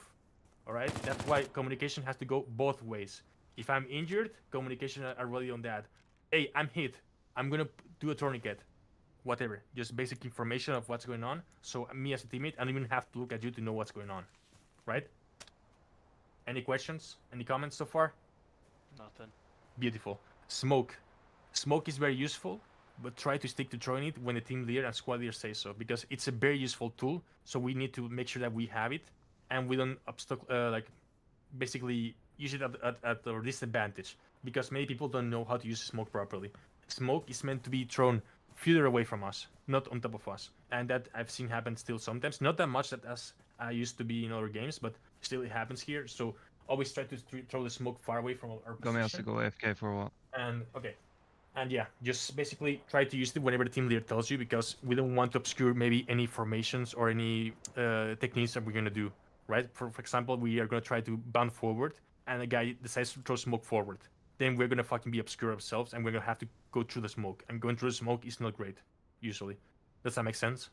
Alright? That's why communication has to go both ways. If I'm injured, communication are really on that. Hey, I'm hit. I'm gonna do a tourniquet. Whatever. Just basic information of what's going on. So me as a teammate, I don't even have to look at you to know what's going on. Right? Any questions? Any comments so far? Nothing. Beautiful. Smoke. Smoke is very useful, but try to stick to throwing it when the team leader and squad leader say so, because it's a very useful tool. So we need to make sure that we have it, and we don't basically use it at our disadvantage, because many people don't know how to use smoke properly. Smoke is meant to be thrown further away from us, not on top of us, and that I've seen happen still sometimes. Not that much that as I used to be in other games, but still it happens here. So always try to throw the smoke far away from our position. Gomez has to go AFK for a while. And okay. And yeah, just basically try to use it whenever the team leader tells you, because we don't want to obscure maybe any formations or any techniques that we're going to do, right? For example, we are going to try to bound forward, and a guy decides to throw smoke forward. Then we're going to fucking be obscure ourselves, and we're going to have to go through the smoke. And going through the smoke is not great, usually. Does that make sense?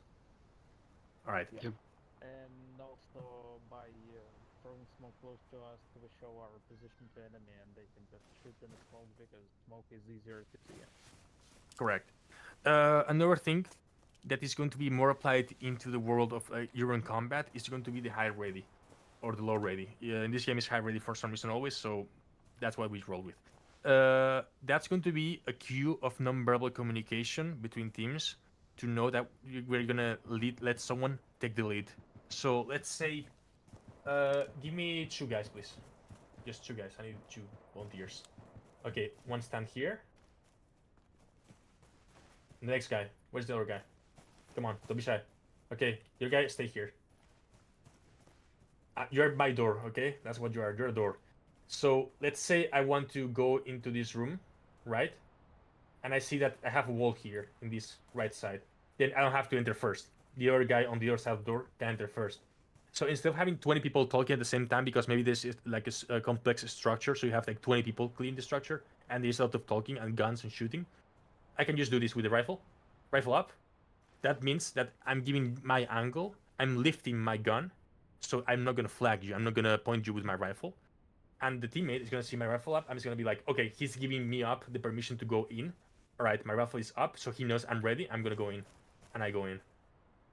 All right. Yep. And also by throwing smoke close to us, we show our position to enemy, and they can just shoot in the smoke because smoke is easier to see. Correct. Another thing that is going to be more applied into the world of Euron combat is going to be the high ready or the low ready. In this game, is high ready for some reason always, so that's what we roll with. That's going to be a queue of non-verbal communication between teams to know that we're gonna let someone take the lead. So let's say, give me 2 guys, please. Just 2 guys. I need 2 volunteers. Okay, one stand here. The next guy. Where's the other guy? Come on, don't be shy. Okay, your guy, stay here. You're by door, okay? That's what you are. You're a door. So let's say I want to go into this room, right? And I see that I have a wall here in this right side. Then I don't have to enter first. The other guy on the other side of the door can enter first. So instead of having 20 people talking at the same time, because maybe this is like a complex structure, so you have like 20 people clean the structure, and there's a lot of talking and guns and shooting, I can just do this with the rifle. Rifle up. That means that I'm giving my angle, I'm lifting my gun, so I'm not gonna flag you, I'm not gonna point you with my rifle. And the teammate is gonna see my rifle up, I'm just gonna be like, okay, he's giving me up the permission to go in. Alright, my rifle is up, so he knows I'm ready, I'm gonna go in. And I go in.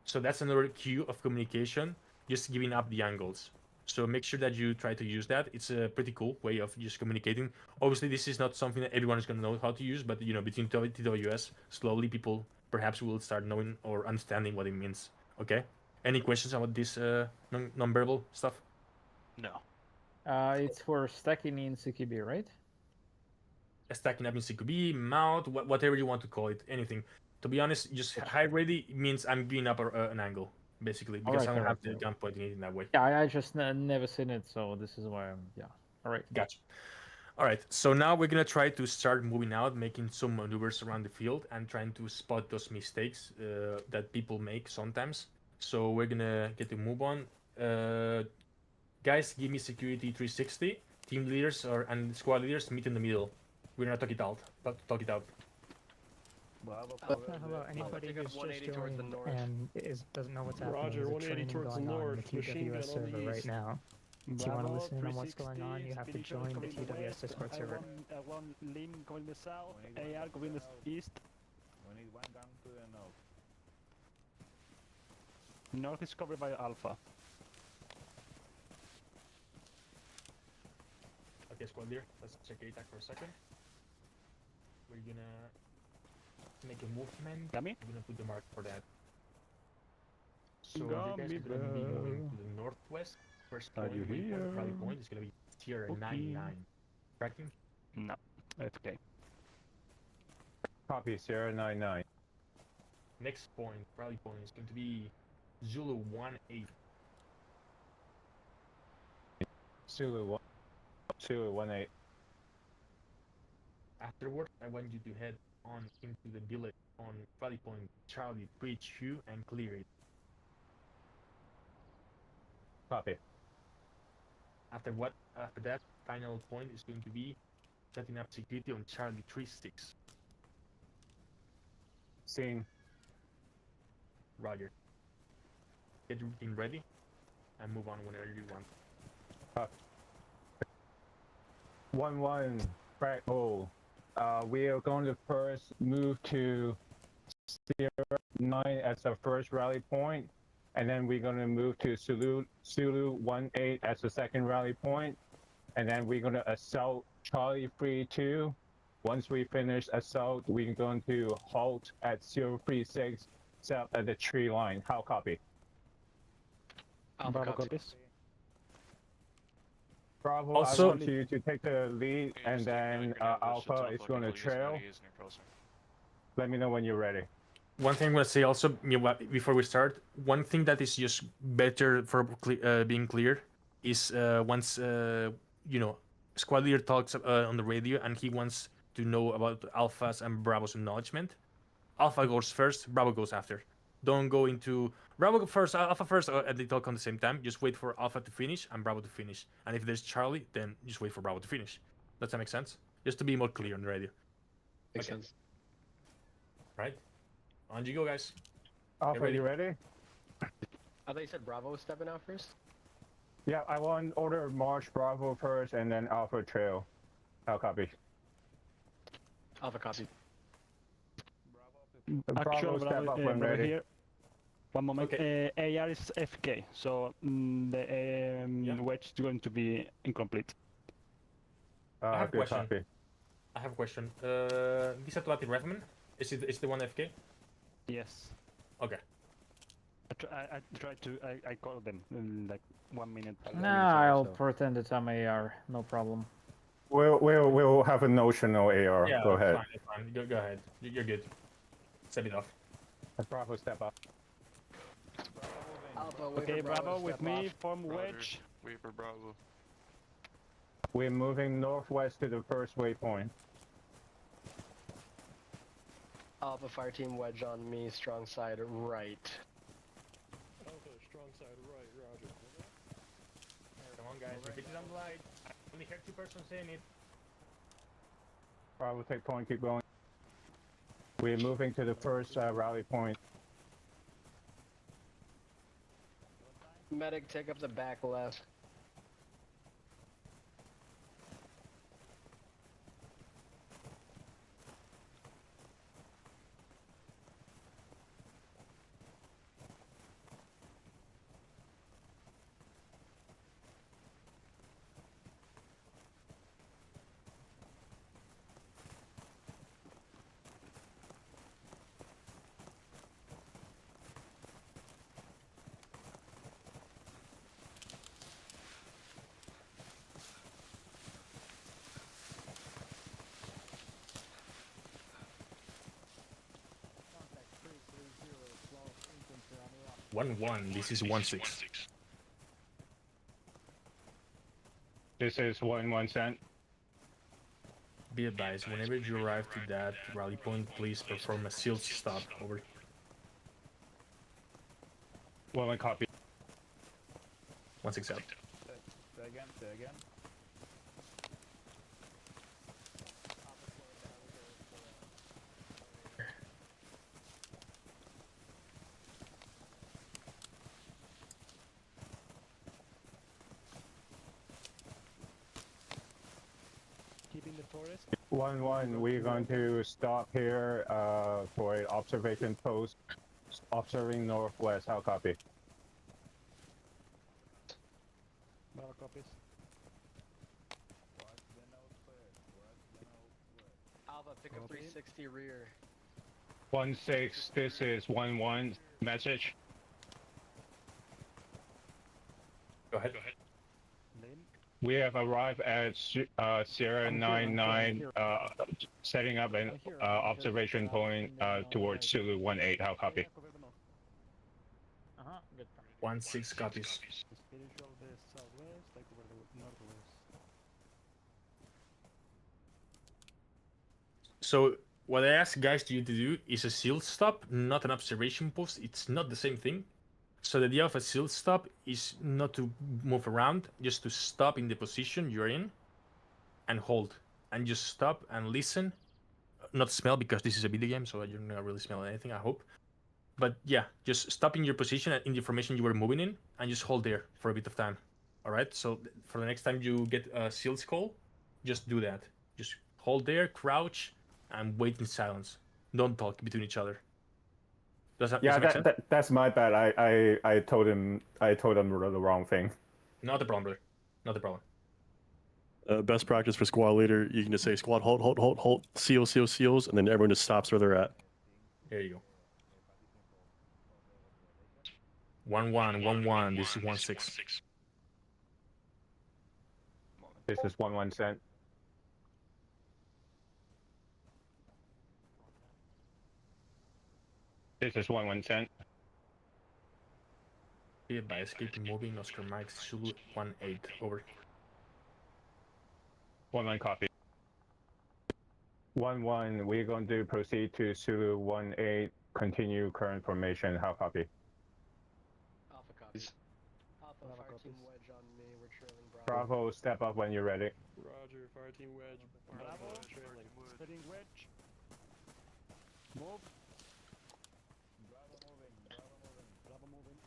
So that's another cue of communication, just giving up the angles. So make sure that you try to use that. It's a pretty cool way of just communicating. Obviously, this is not something that everyone is going to know how to use, but you know, between TWS, slowly people perhaps will start knowing or understanding what it means. Okay? Any questions about this non-verbal stuff? No. It's for stacking in CQB, right? Stacking up in CQB, mount, whatever you want to call it, anything. To be honest, just high ready means I'm giving up an angle, basically, because I don't have the gun pointing it in that way. Yeah, I just never seen it, so this is why I'm, yeah. All right. Gotcha. All right, so now we're gonna try to start moving out, making some maneuvers around the field, and trying to spot those mistakes that people make sometimes. So we're gonna get to move on. Guys, give me security 360. Team leaders and squad leaders meet in the middle. We're gonna talk it out. Talk it out. Hello, anybody who's just joined and doesn't know what's happening. Roger, There's a 180 training towards the going on in north, the machine gun TWS on the server right east. now. If you want to listen in on what's going on, you 360, have to join the coming TWS west, Discord server. One limb going the south, AR going the east. We need one gun to the north. North is covered by Alpha. Okay, squad leader, let's check ATAC for a second. We're gonna make a movement. Got me? We're gonna put the mark for that. So Got you guys me, are gonna be moving bro. to the northwest. First Are point, you here? rally point is gonna be tier 99. Tracking? No, FK. Copy, Sierra 99. Next point, rally point, is going to be Zulu 18. Zulu 18. Afterward, I want you to head on into the village on rally point Charlie, breach you and clear it. Copy. After that, final point is going to be setting up security on Charlie 36. Scene. Roger. Get everything ready and move on whenever you want. 1-1, crack hole. We are going to first move to Sierra 9 as our first rally point, and then we're going to move to Zulu 18 as the second rally point, and then we're going to assault Charlie 32. Once we finish assault, we're going to halt at 036 south at the tree line. How copy? Bravo copies. Bravo, Also- I want you to take the lead, and then Alpha is going to trail. Let me know when you're ready. One thing I'm gonna say also before we start, one thing that is just better for being clear is once squad leader talks on the radio and he wants to know about Alpha's and Bravo's acknowledgement. Alpha goes first, Bravo goes after. Don't go into Bravo first, Alpha first, and they talk on the same time. Just wait for Alpha to finish and Bravo to finish. And if there's Charlie, then just wait for Bravo to finish. Does that make sense? Just to be more clear on the radio. Makes sense. Right? On you go, guys. Alpha, you ready? I thought you said Bravo was stepping out first? Yeah, I want order march Bravo first, and then Alpha trail. How copy? Alpha copy. Bravo, step up when ready. Here. One moment. AR is FK, so the wedge is going to be incomplete. I have a good question. copy. I have a question. This automatic rifleman, is the one FK? Yes. Okay. I tried to. I called them in like 1 minute. Nah, I'll pretend it's AR. No problem. We'll have a notional AR. Yeah, Go ahead. It's fine. Go ahead. You're good. Step it off. Bravo, step up. Alpha, wait Okay, for Bravo, Bravo to with step me. off. Form wedge. Wait for Bravo. We're moving northwest to the first waypoint. Alpha fire team wedge on me, strong side right. Alpha, strong side right, roger. Come on, guys. Repeat it on the light. I only heard 2 persons saying it. Bravo, take point, keep going. We're moving to the first rally point. Medic, take up the back left. One. This is 1-6. This is 1-1 cent. Be advised, whenever you arrive to that rally point, please perform a sealed stop. Over. One copy. 1-6 out. Say again. Keeping the forest. 1-1, we're going to stop here for an observation post, observing northwest. How copy? Bravo copies. Alpha, pick up 360 rear. 1-6, this is 1-1. Message. Go ahead. Lane. We have arrived at Sierra 99, setting up an observation point towards Zulu 18. How copy? Good. 1-6 copies. Spiritual the southwest, like over the northwest. So what I ask guys you to do is a sealed stop, not an observation post. It's not the same thing. So the idea of a sealed stop is not to move around, just to stop in the position you're in and hold. And just stop and listen. Not smell, because this is a video game, so you're not really smelling anything, I hope. But yeah, just stop in your position in the formation you were moving in and just hold there for a bit of time. All right, so for the next time you get a sealed call, just do that. Just hold there, crouch, and wait in silence. Don't talk between each other. Does that make sense? That's my bad. I told him the wrong thing. Not a problem, brother. Not a problem. Best practice for squad leader, you can just say squad hold, seals, and then everyone just stops where they're at. There you go. 1-1, 1-1. This is 1-6. This is 1-1 cent. This is 1-1 cent. Be advised, keep moving. Oscar Mike, Zulu 18. Over. 1-1 copy. 1-1, we're going to proceed to Zulu 18. Continue current formation. How copy? Alpha copies. Alpha, fire team wedge on me. We're trailing Bravo. Bravo, step up when you're ready. Roger, fire team wedge. Bravo. Spreading wedge. Move. Bravo moving.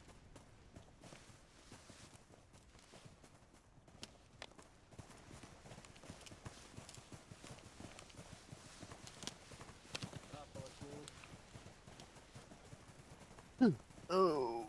Alpha, let's move. Oh.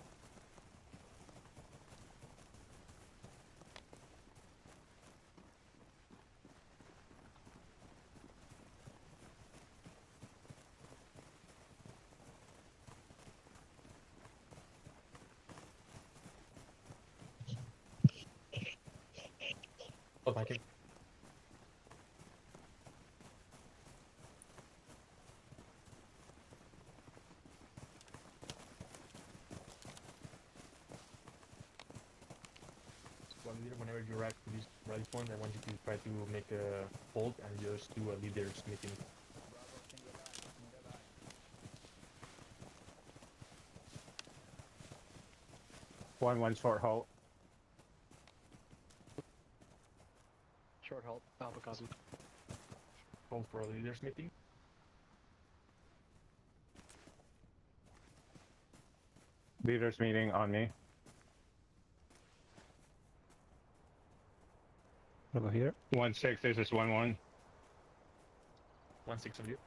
Oh, thank you. Whenever you arrive to this rally point, I want you to try to make a hold and just do a leaders meeting. One short halt. Short halt. Alpha copy. Hold for a leaders meeting. Leaders meeting on me. Bravo here. 1-6, this is 1-1. 1-6 of you.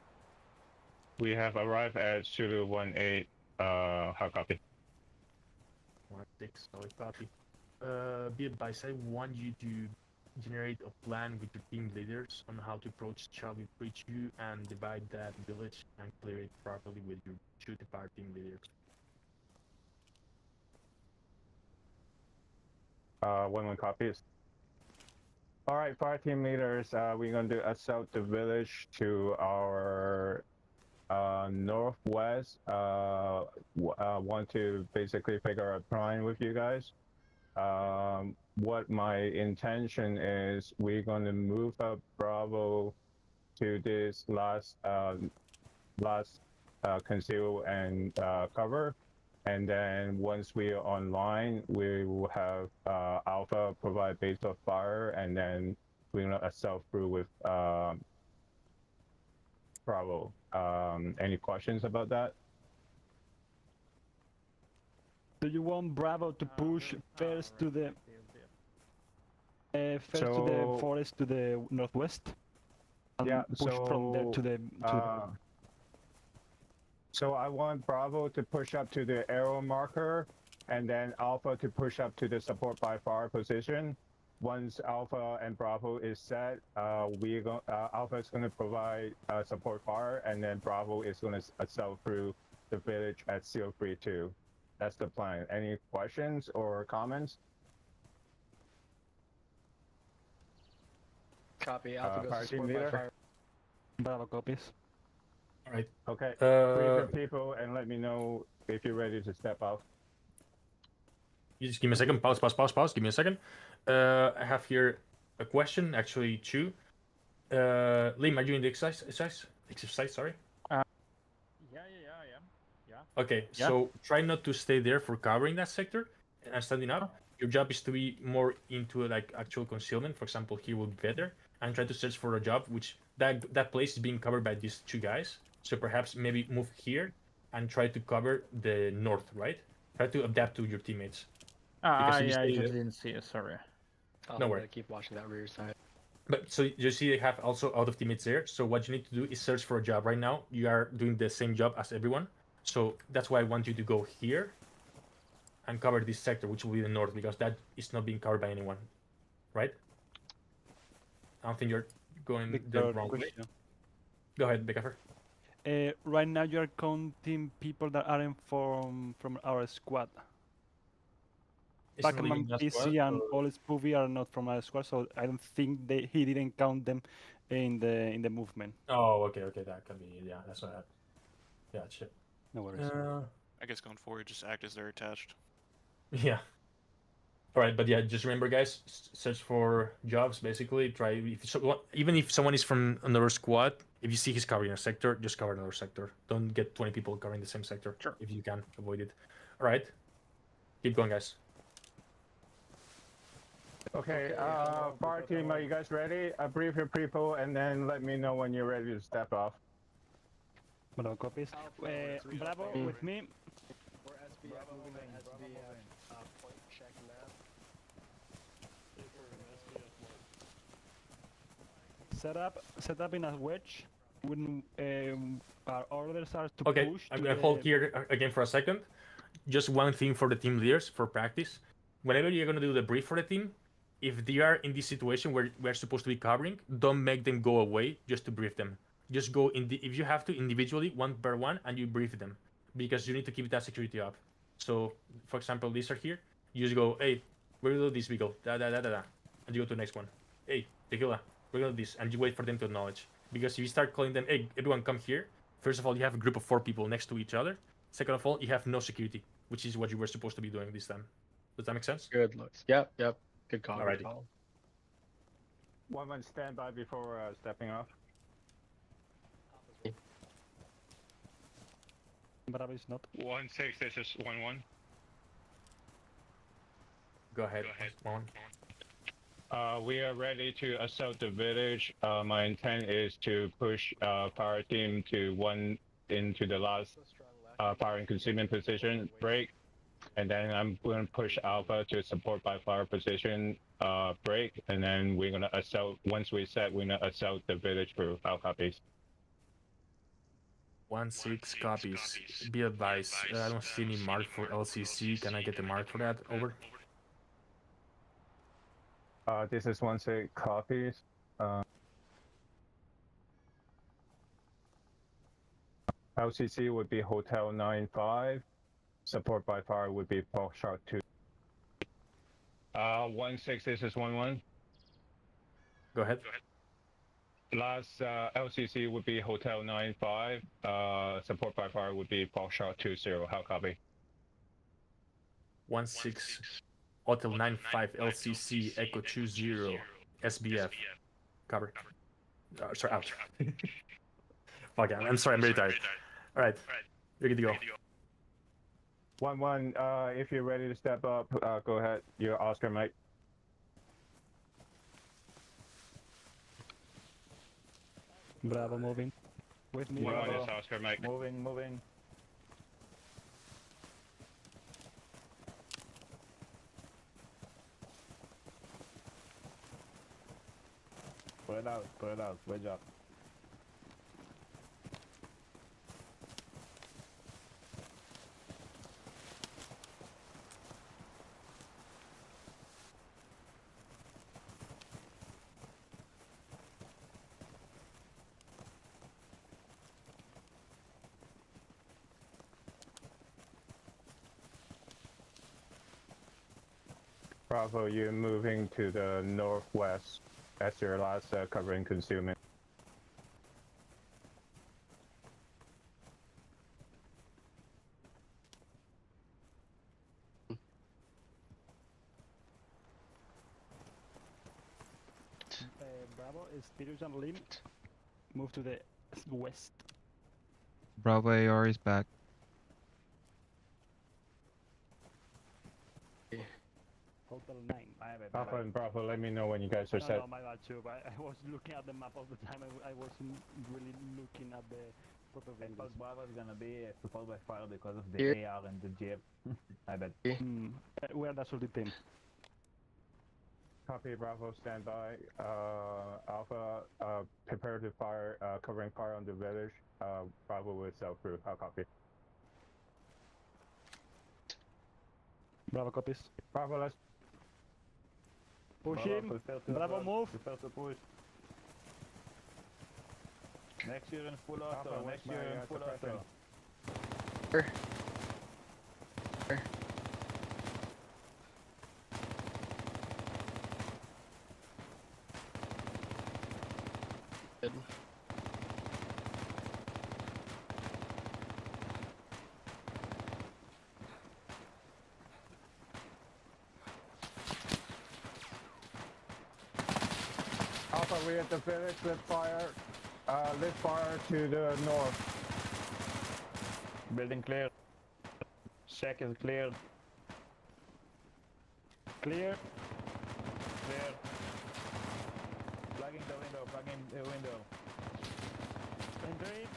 We have arrived at Zulu 18. How copy? 1-6, solid copy. Be advised, I want you to generate a plan with your team leaders on how to approach Charlie Preach you and divide that village and clear it properly with your 2 fire team leaders. 1-1 copies. All right, fire team leaders, we're going to assault the village to our northwest. Want to basically figure out a plan with you guys. What my intention is, we're going to move up Bravo to this last conceal and cover. And then once we are online, we will have Alpha provide base of fire, and then we're gonna assault through with Bravo. Any questions about that? Do you want Bravo to push first to the forest to the northwest? And Yeah, push from there to the so I want Bravo to push up to the arrow marker, and then Alpha to push up to the support by fire position. Once Alpha and Bravo is set, Alpha is going to provide support fire, and then Bravo is going to assault through the village at CO32. That's the plan. Any questions or comments? Copy. Alpha goes to team support by leader? fire. Bravo copies. All right. Okay. Brief the people and let me know if you're ready to step out. You just give me a second. Pause. Give me a second. I have here a question, actually two. Liam, are you in the exercise? Sorry. Yeah, I am. Yeah. Okay, Yeah. so try not to stay there for covering that sector and standing up. Your job is to be more into like actual concealment. For example, here will be better, and try to search for a job which that place is being covered by these two guys. So perhaps maybe move here and try to cover the north, right? Try to adapt to your teammates. Yeah, I just didn't see it. Sorry. No worries. Keep watching that rear side. But so you see they have also out of teammates there. So what you need to do is search for a job right now. You are doing the same job as everyone. So that's why I want you to go here and cover this sector, which will be the north, because that is not being covered by anyone, right? I don't think you're going the wrong way. Go ahead, Beccafer. Right now you are counting people that aren't from our squad. Pac-Man, PC, and all Spoovy are not from our squad, so I don't think he didn't count them in the movement. Oh, okay, that can be, yeah, that's what happened. Yeah, shit. No worries. I guess going forward, just act as they're attached. Yeah. All right, but yeah, just remember, guys, search for jobs. Basically, try even if someone is from another squad, if you see he's covering a sector, just cover another sector. Don't get 20 people covering the same sector. Sure. If you can avoid it. All right, keep going, guys. Okay, fire team, are you guys ready? Brief your people and then let me know when you're ready to step off. Bravo copies. Bravo with me. We're SBF moving at SBF point check map. Set up in a wedge. When our orders are to Okay, push. I'm gonna hold here again for a second. Just one thing for the team leaders for practice. Whenever you're gonna do the brief for the team, if they are in this situation where we're supposed to be covering, don't make them go away just to brief them. Just go if you have to individually, one per one, and you brief them, because you need to keep that security up. So, for example, these are here. You just go, hey, we're gonna do this. We go da, and you go to the next one. Hey, tequila, we're gonna do this, and you wait for them to acknowledge. Because if you start calling them, hey, everyone come here. First of all, you have a group of 4 people next to each other. Second of all, you have no security, which is what you were supposed to be doing this time. Does that make sense? Good looks. Yep. Good call. Alrighty. Good call. One stand by before stepping off. Bravo is not. 1-6, this is 1-1. Go ahead. One. We are ready to assault the village. My intent is to push fire team into the last fire and concealment position, break, and then I'm going to push Alpha to support by fire position, break, and then we're going to assault. Once we set, we're going to assault the village for file copies. 1-6 copies. Be advised, I don't see any mark for LCC. Can I get the mark for that? Over. This is 1-6 copies. LCC would be Hotel 95. Support by fire would be Pork Shark 2. 1-6, this is 1-1. Go ahead. Last LCC would be Hotel 95. Support by fire would be Pork Shark 2-0. How copy? 1-6 Hotel 95 LCC Echo 2-0 SBF. Cover. Sorry, ouch. Fuck, I'm sorry, I'm very tired. Alright, you're good to go. 1-1, if you're ready to step up, go ahead. You're Oscar, Mike. Bravo, moving. With me. 1-1 is Oscar, Mike. Moving. Put it out. Good job. Bravo, you're moving to the northwest. That's your last covering concealment. Bravo is Peters and Lim. Move to the west. Bravo AR is back. Total 9. I have it. Alpha and Bravo, let me know when you guys are set. No, my bad too, but I was looking at the map all the time. I wasn't really looking at the proper windows. Bravo is gonna be supported by fire because of the AR and the GF. I bet. Where that's all the team. Copy, Bravo, stand by. Alpha, prepare to fire, covering fire on the village. Bravo will self-proof. I'll copy. Bravo copies. Bravo, let's push him. Bravo, move. Prepare to push. Next year in full auto. Next year in full auto. Good. Alpha, we at the village, lit fire to the north. Building clear. Shack is cleared. Clear. Clear. Plugging the window. Entering.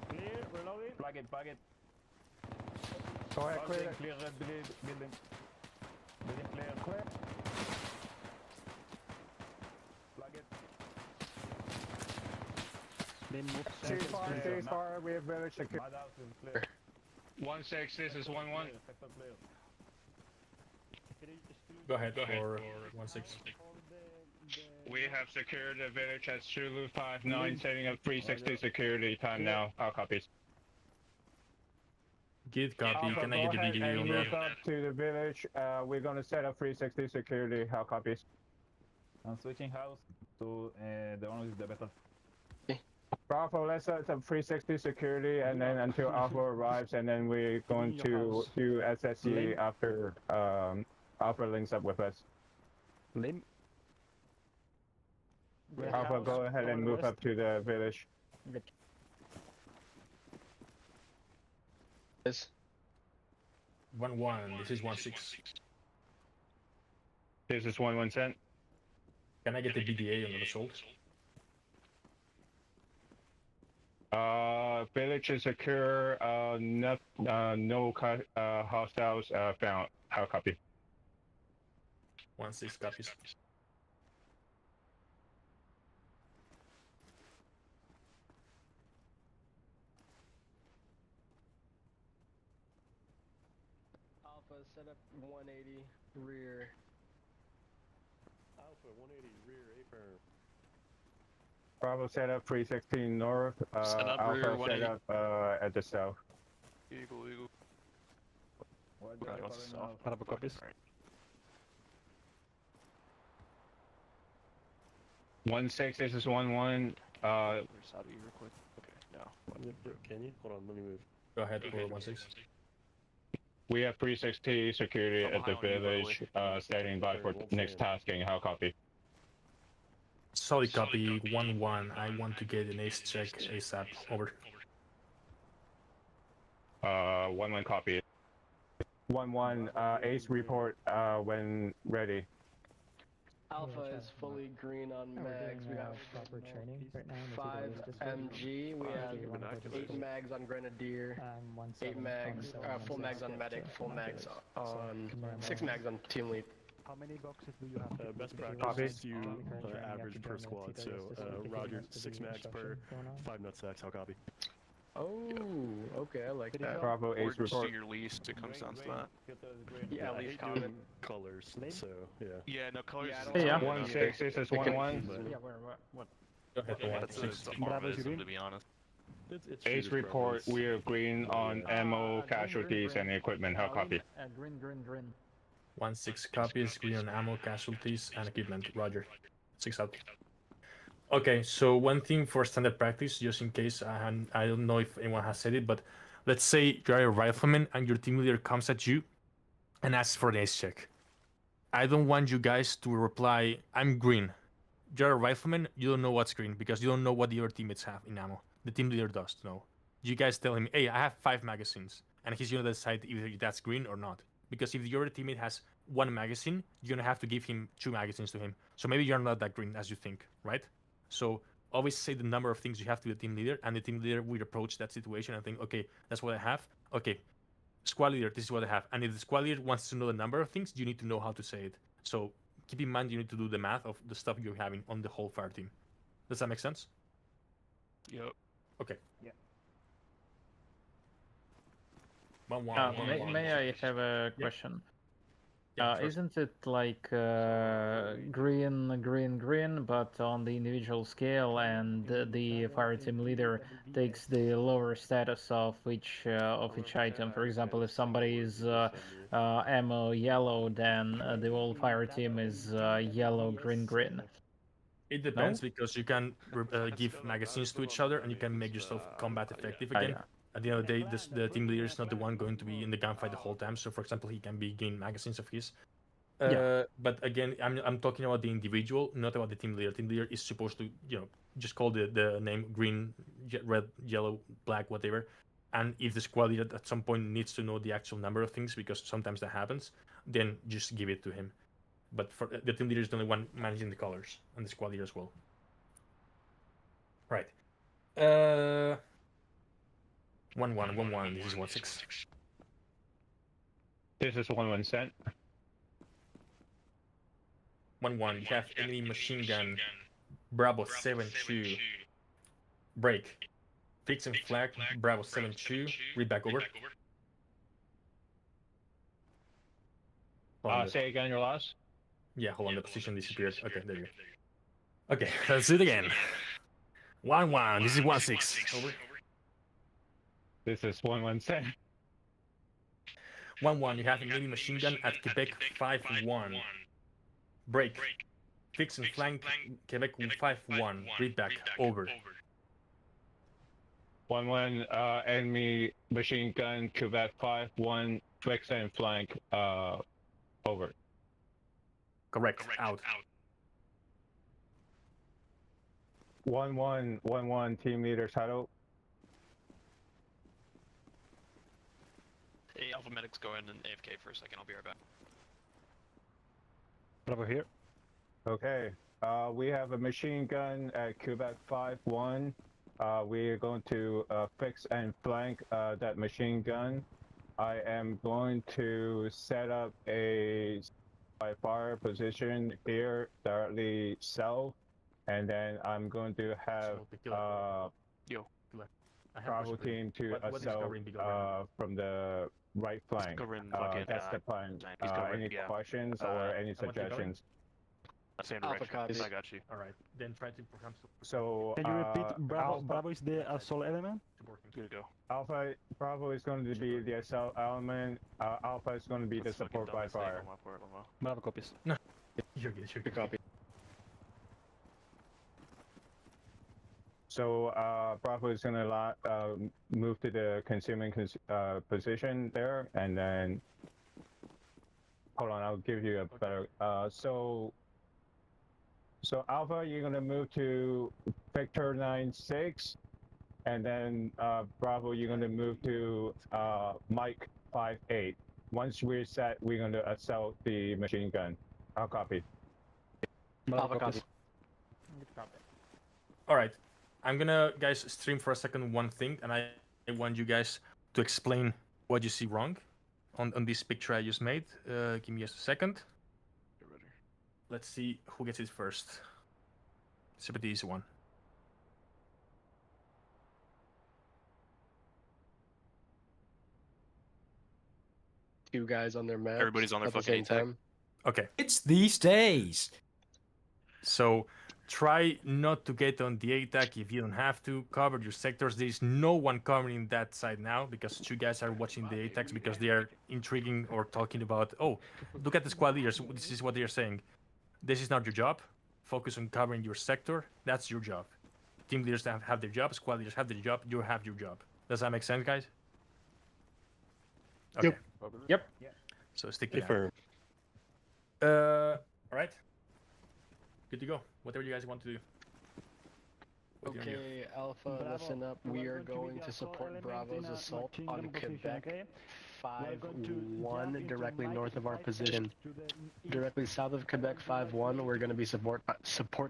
Clear. Reloading. Plug it. Go ahead, clear it. Clear red building. Building clear. Plug it. Then move. Ceasefire, we have village secure. Mud house is clear. 1-6, this is 1-1. Sector clear. Go ahead for 1-6. We have secured the village at Zulu 5-9, setting up 360 security time now. I'll copy. Good copy. Can I get the BDA on Move that? up to the village. We're gonna set up 360 security. How copies? I'm switching house to the one with the better. Bravo, let's set up 360 security, and then until Alpha arrives, and then we're going to do SSE after Alpha links up with us. Lim. Alpha, go ahead and move up to the village. Yes. 1-1. This is 1-6. This is 1-1 cent. Can I get the BDA on the assault? Village is secure. No hostiles found. How copy? 1-6 copies. Alpha, set up 180 rear. Alpha 180 rear A-firm. Bravo set up 316 north. Set up Alpha rear set 180. up Eagle. at the south. Bravo copies. 1-6, this is 1-1. Saudi real quick. Okay, no. Can you? Hold on, let me move. Go ahead for 1-6. We have 360 security I'm at the high on you, by the village, standing by for next tasking. How copy? Solid copy, 1-1. I want to get an ace check ASAP. Over. 1-1 copy. 1-1, ace report when ready. Alpha is fully green on mags. We have proper training right now. 5 MG. We have 8 mags on Grenadier. 8 mags, full mags on Medic. Full mags on 6 mags on Team Lead. How many boxes do you have? Best practice, you average per squad. So Roger, 6 mags per 5 nutsacks. How copy? Oh, okay, I like that. Bravo, Or ace just do report. your least. It comes down to that. Yeah, I least hate common. doing colors, so yeah. Yeah, no colors. Yeah, I is don't- Yeah. fine 1-6, this is 1-1. Yeah, what? Go ahead, enough. one, That's six. a Mormonism, to be honest. It's Ace shooters, report, brothers. we are green on ammo, casualties, and equipment. How copy? Green. 1-6 copies, green on ammo, casualties, and equipment. Roger. 6 out. Okay, so one thing for standard practice, just in case, I don't know if anyone has said it, but let's say you're a rifleman and your team leader comes at you and asks for an ace check. I don't want you guys to reply, I'm green. You're a rifleman, you don't know what's green because you don't know what the other teammates have in ammo. The team leader does know. You guys tell him, hey, I have 5 magazines, and he's gonna decide if that's green or not. Because if the other teammate has 1 magazine, you're gonna have to give him 2 magazines to him. So maybe you're not that green as you think, right? So always say the number of things you have to the team leader, and the team leader will approach that situation and think, okay, that's what I have. Okay, squad leader, this is what I have. And if the squad leader wants to know the number of things, you need to know how to say it. So keep in mind you need to do the math of the stuff you're having on the whole fire team. Does that make sense? Yep. Okay. Yeah. 1-1. May I have a question? Yeah, sure. Isn't it like green, but on the individual scale, and the fire team leader takes the lower status of each item? For example, if somebody is ammo yellow, then the whole fire team is yellow, green. It depends because you can give magazines to each other and you can make yourself combat effective again. Yeah. At the end of the day, the team leader is not the one going to be in the gunfight the whole time. So, for example, he can be gain magazines of his. But again, I'm talking about the individual, not about the team leader. Team leader is supposed to, just call the name green, red, yellow, black, whatever. And if the squad leader at some point needs to know the actual number of things, because sometimes that happens, then just give it to him. But for the team leader is the only one managing the colors, and the squad leader as well. Right. 1-1. This is 1-6. This is 1-1 sent. 1-1. You have enemy machine gun. Bravo 7-2. Break. Fix and flag. Bravo 7-2. Read back over. Say again your last. Yeah, hold on. The position disappeared. Okay, there you go. Okay, let's do it again. 1-1. This is 1-6. Over. This is 1-1 sent. 1-1. You have enemy machine gun at Quebec 5-1. Break. Fix and flank. Quebec 5-1. Read back. Over. 1-1, enemy machine gun, Quebec 5-1, fix and flank, over. Correct. Out. 1-1, team leader title. Hey, Alpha Medic's go in and AFK for a second. I'll be right back. Bravo here. Okay, we have a machine gun at Quebec 5-1. We are going to fix and flank that machine gun. I am going to set up a fire position here directly south, and then I'm going to have Bravo team to assault from the right flank. That's the plan. Any questions or any suggestions? Same Alpha direction. copies. I got you. All right. Then try to perhaps. So Can you repeat? Bravo, Alpha, Bravo is the assault element? Good to go. Alpha Bravo is going to be the assault element. Alpha is going to be the support by fire. Bravo copies. You're good. Copy. So Bravo is going to move to the concealment position there, and then hold on, I'll give you a better. So So Alpha, you're gonna move to Victor 9-6, and then Bravo, you're gonna move to Mike 5-8. Once we're set, we're gonna assault the machine gun. I'll copy. Alpha copy. All right, I'm gonna guys stream for a second one thing, and I want you guys to explain what you see wrong on this picture I just made. Give me just a second. Let's see who gets it first. It's a bit easy one. Two guys on their map. Everybody's on their at the fucking same ATAC. time. Okay. It's these days. So try not to get on the ATAC if you don't have to. Cover your sectors. There is no one covering that side now because two guys are watching the ATACs because they are intriguing or talking about, oh, look at the squad leaders. This is what they are saying. This is not your job. Focus on covering your sector. That's your job. Team leaders have their job. Squad leaders have their job. You have your job. Does that make sense, guys? Okay. Yep. So stick to Confirm. that. All right. Good to go. Whatever you guys want to do. What do you wanna do? Okay, Alpha, listen up. We are going to support Bravo's assault on Quebec 5-1 directly north of our position. Directly south of Quebec 5-1, we're going to be support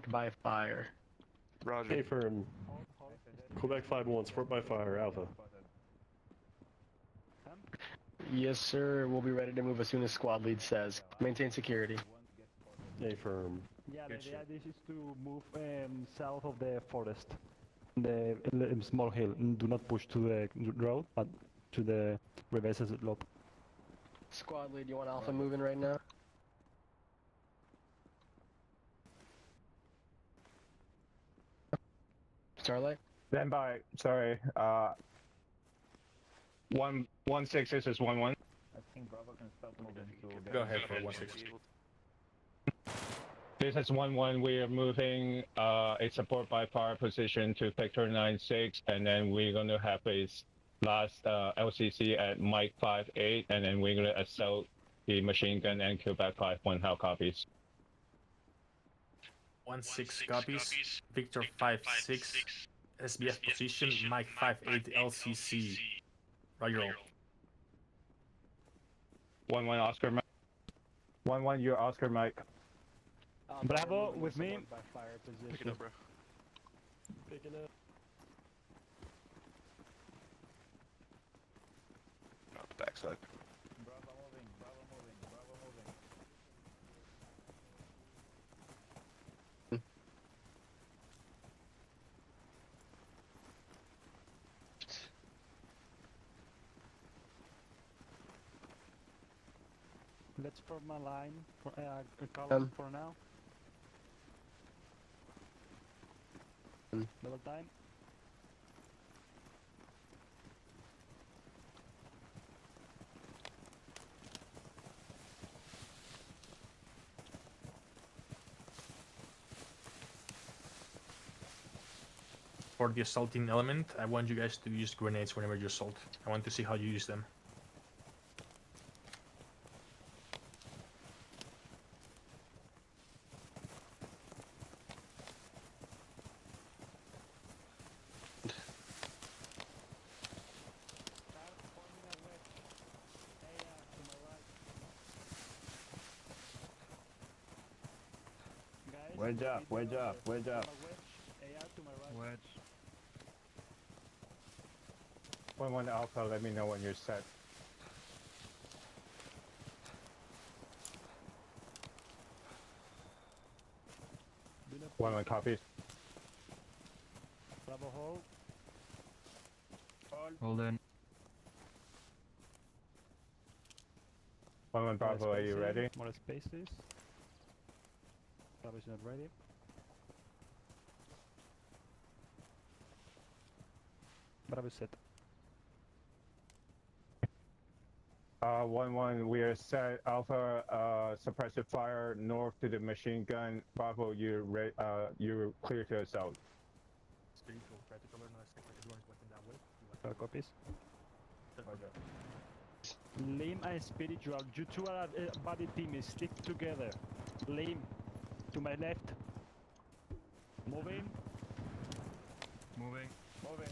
by fire. Roger. Confirm. Quebec 5-1, support by fire, Alpha. Yes, sir. We'll be ready to move as soon as squad lead says. Maintain security. Affirm. Yeah, the idea is to move south of the forest, the small hill. Do not push to the road, but to the reverse slope. Squad lead, you want Alpha moving right now? Starlight? Stand by. Sorry. 1-6, this is 1-1. I think Bravo can start moving to... Go ahead for 1-6. This is 1-1. We are moving a support by fire position to Victor 9-6, and then we're going to have a last LCC at Mike 5-8, and then we're going to assault the machine gun and Quebec 5-1. How copies? 1-6 copies. Victor 5-6. SBF position. Mike 5-8 LCC. Roger roll. 1-1 Oscar Mike. 1-1, you're Oscar Mike. Bravo, with me. Pick it up, bro. Picking up. Not the backside. Bravo moving, Bravo moving, Bravo moving. Let's form a line for column for now. Double time. For the assaulting element, I want you guys to use grenades whenever you assault. I want to see how you use them. Wedge up, wedge up, wedge up. Wedge. 1-1 Alpha, let me know when you're set. One copies. Bravo hold. Hold in. 1-1 Bravo, are you ready? More spaces. Bravo is not ready. Bravo is set. 1-1, we are set. Alpha, suppressive fire north to the machine gun. Bravo, you're clear to assault. Copies. Lame and spiritual. You two are a body team. Stick together. Lame to my left. Moving. Moving. Moving.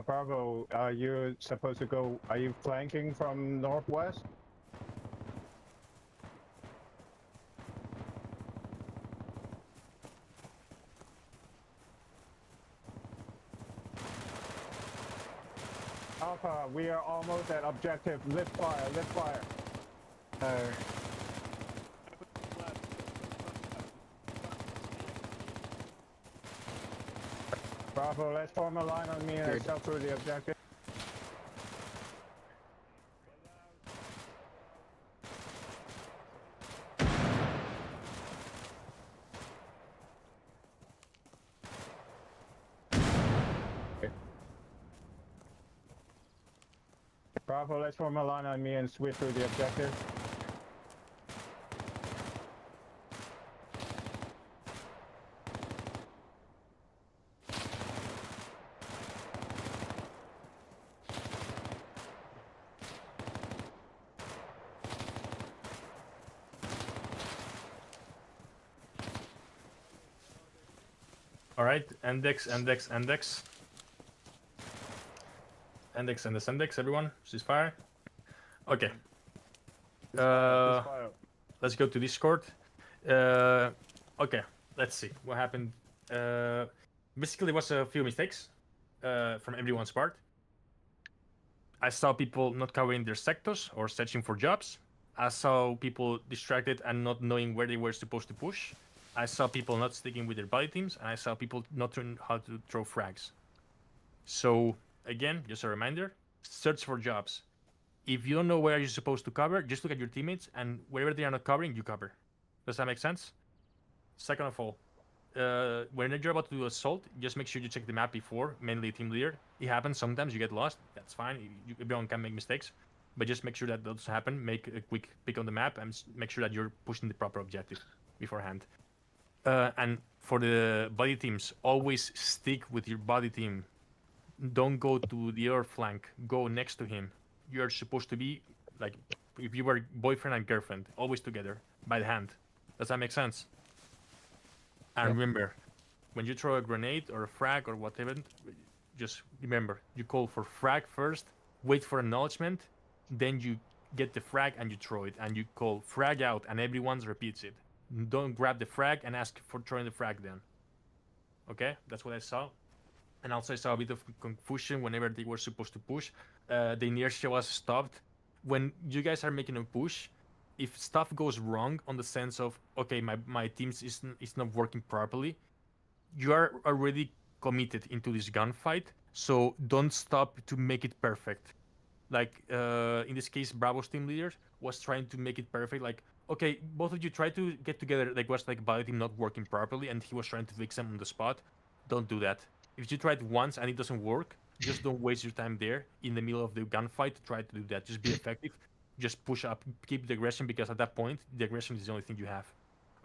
Bravo, are you supposed to go, are you flanking from northwest? Alpha, we are almost at objective. Lift fire. Bravo, let's form a line on me and sell through the objective. Bravo, let's form a line on me and switch through the objective. All right, index, index, everyone, ceasefire. Okay. Let's go to Discord. Okay, let's see what happened. Basically, it was a few mistakes from everyone's part. I saw people not covering their sectors or searching for jobs. I saw people distracted and not knowing where they were supposed to push. I saw people not sticking with their body teams, and I saw people not knowing how to throw frags. So, again, just a reminder, search for jobs. If you don't know where you're supposed to cover, just look at your teammates, and wherever they are not covering, you cover. Does that make sense? Second of all, when you're about to do assault, just make sure you check the map before, mainly team leader. It happens sometimes, you get lost, that's fine, everyone can make mistakes, but just make sure that doesn't happen. Make a quick pick on the map and make sure that you're pushing the proper objective beforehand. And for the body teams, always stick with your body team. Don't go to the other flank, go next to him. You're supposed to be, like, if you were boyfriend and girlfriend, always together, by the hand. Does that make sense? And remember, when you throw a grenade or a frag or whatever, just remember, you call for frag first, wait for acknowledgement, then you get the frag and you throw it, and you call frag out, and everyone repeats it. Don't grab the frag and ask for throwing the frag then. Okay, that's what I saw. And also I saw a bit of confusion whenever they were supposed to push. The inertia was stopped. When you guys are making a push, if stuff goes wrong on the sense of, okay, my team is not working properly, you are already committed into this gunfight, so don't stop to make it perfect. Like, in this case, Bravo's team leader was trying to make it perfect, like, okay, both of you try to get together, like, was like body team not working properly, and he was trying to fix them on the spot. Don't do that. If you try it once and it doesn't work, just don't waste your time there in the middle of the gunfight to try to do that. Just be effective. Just push up, keep the aggression, because at that point, the aggression is the only thing you have.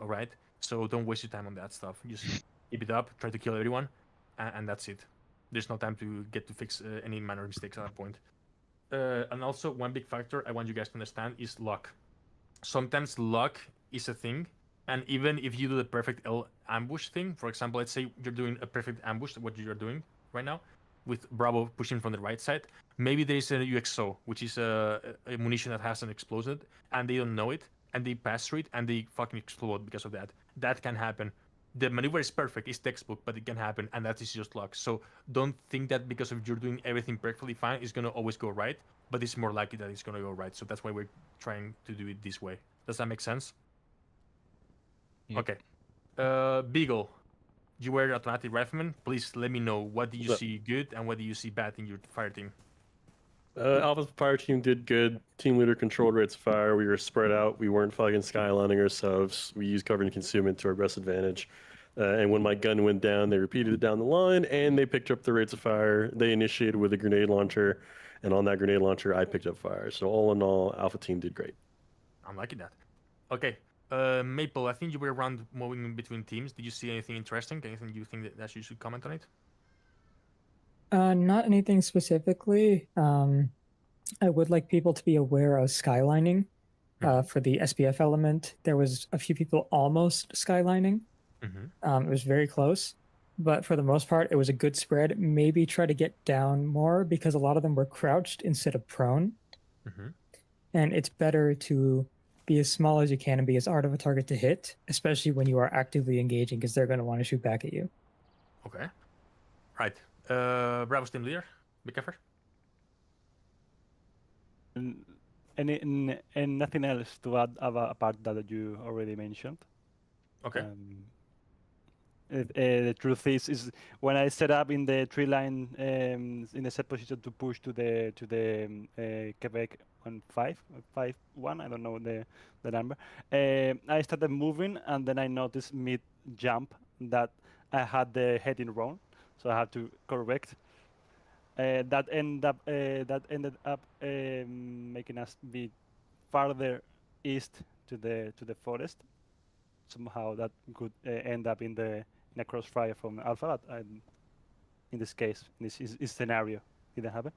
All right? So don't waste your time on that stuff. Just keep it up, try to kill everyone, and that's it. There's no time to get to fix any minor mistakes at that point. And also, one big factor I want you guys to understand is luck. Sometimes luck is a thing, and even if you do the perfect ambush thing, for example, let's say you're doing a perfect ambush, what you're doing right now, with Bravo pushing from the right side, maybe there's a UXO, which is a munition that hasn't exploded, and they don't know it, and they pass through it, and they fucking explode because of that. That can happen. The maneuver is perfect, it's textbook, but it can happen, and that is just luck. So don't think that because of you're doing everything perfectly fine, it's going to always go right, but it's more likely that it's going to go right. So that's why we're trying to do it this way. Does that make sense? Yep. Okay. Beagle, you were an automatic rifleman. Please let me know, what do you see good and what do you see bad in your fire team? Alpha's fire team did good. Team leader controlled rates of fire. We were spread out. We weren't fucking skylining ourselves. We used cover and concealment to our best advantage. And when my gun went down, they repeated it down the line, and they picked up the rates of fire. They initiated with a grenade launcher, and on that grenade launcher, I picked up fire. So all in all, Alpha team did great. I'm liking that. Okay, Maple, I think you were around moving in between teams. Did you see anything interesting? Anything you think that you should comment on it? Not anything specifically. I would like people to be aware of skylining. For the SPF element, there was a few people almost skylining. It was very close, but for the most part, it was a good spread. Maybe try to get down more because a lot of them were crouched instead of prone. And it's better to be as small as you can and be as hard of a target to hit, especially when you are actively engaging because they're going to want to shoot back at you. Okay. Right. Bravo's team leader, big effort. And nothing else to add apart that you already mentioned. Okay. The truth is when I set up in the tree line in the set position to push to the Quebec on 5-1, I don't know the number. I started moving and then I noticed mid jump that I had the heading wrong, so I had to correct. That ended up making us be farther east to the forest. Somehow that could end up in a crossfire from Alpha. In this case, in this scenario, didn't happen.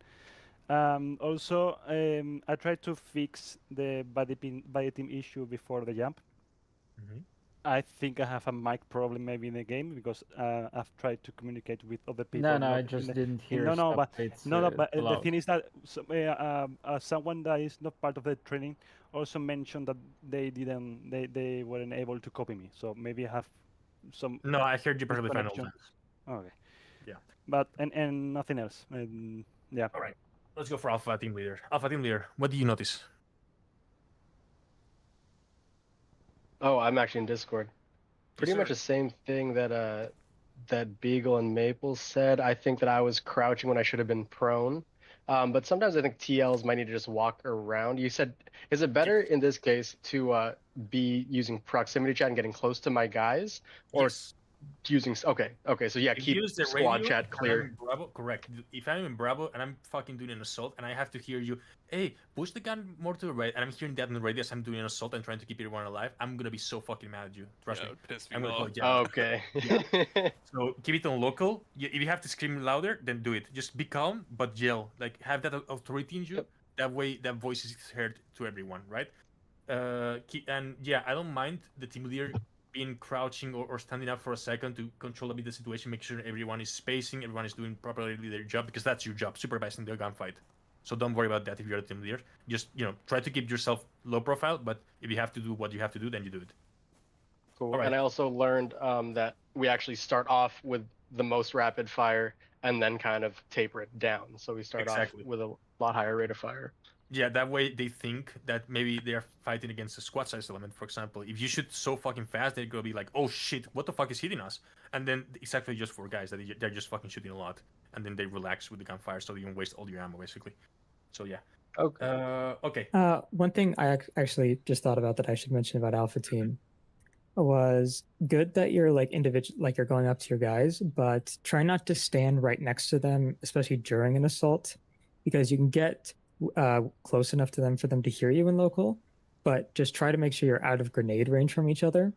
Also, I tried to fix the body team issue before the jump. I think I have a mic problem maybe in the game because I've tried to communicate with other people. No, I just didn't hear. But the thing is that someone that is not part of the training also mentioned that they weren't able to copy me. So maybe I have some. No, I heard you perfectly fine all times. Okay. Yeah. But and nothing else. Yeah. All right. Let's go for Alpha team leader. Alpha team leader, what do you notice? Oh, I'm actually in Discord. Pretty much the same thing that that Beagle and Maple said. I think that I was crouching when I should have been prone. But sometimes I think TLs might need to just walk around. You said, is it better in this case to be using proximity chat and getting close to my guys, or using? Okay, so yeah, keep squad chat clear. Bravo, correct. If I'm in Bravo and I'm fucking doing an assault and I have to hear you, hey, push the gun more to the right, and I'm hearing that in the radio as I'm doing an assault and trying to keep everyone alive, I'm gonna be so fucking mad at you. Trust me. I'm gonna call oh, okay. So keep it on local. If you have to scream louder, then do it. Just be calm, but yell. Like have that authority in you. That way, that voice is heard to everyone, right? And yeah, I don't mind the team leader being crouching or standing up for a second to control a bit the situation, make sure everyone is spacing, everyone is doing properly their job, because that's your job, supervising the gunfight. So don't worry about that if you're a team leader. Just, try to keep yourself low profile, but if you have to do what you have to do, then you do it. Cool. Right. And I also learned that we actually start off with the most rapid fire and then kind of taper it down. So we start off with a lot higher rate of fire. Yeah, that way they think that maybe they're fighting against a squad size element, for example. If you shoot so fucking fast, they're gonna be like, oh shit, what the fuck is hitting us? And then it's actually just for guys that they're just fucking shooting a lot. And then they relax with the gunfire so you don't waste all your ammo, basically. So yeah. Okay. One thing I actually just thought about that I should mention about Alpha Team was good that you're like you're going up to your guys, but try not to stand right next to them, especially during an assault, because you can get close enough to them for them to hear you in local, but just try to make sure you're out of grenade range from each other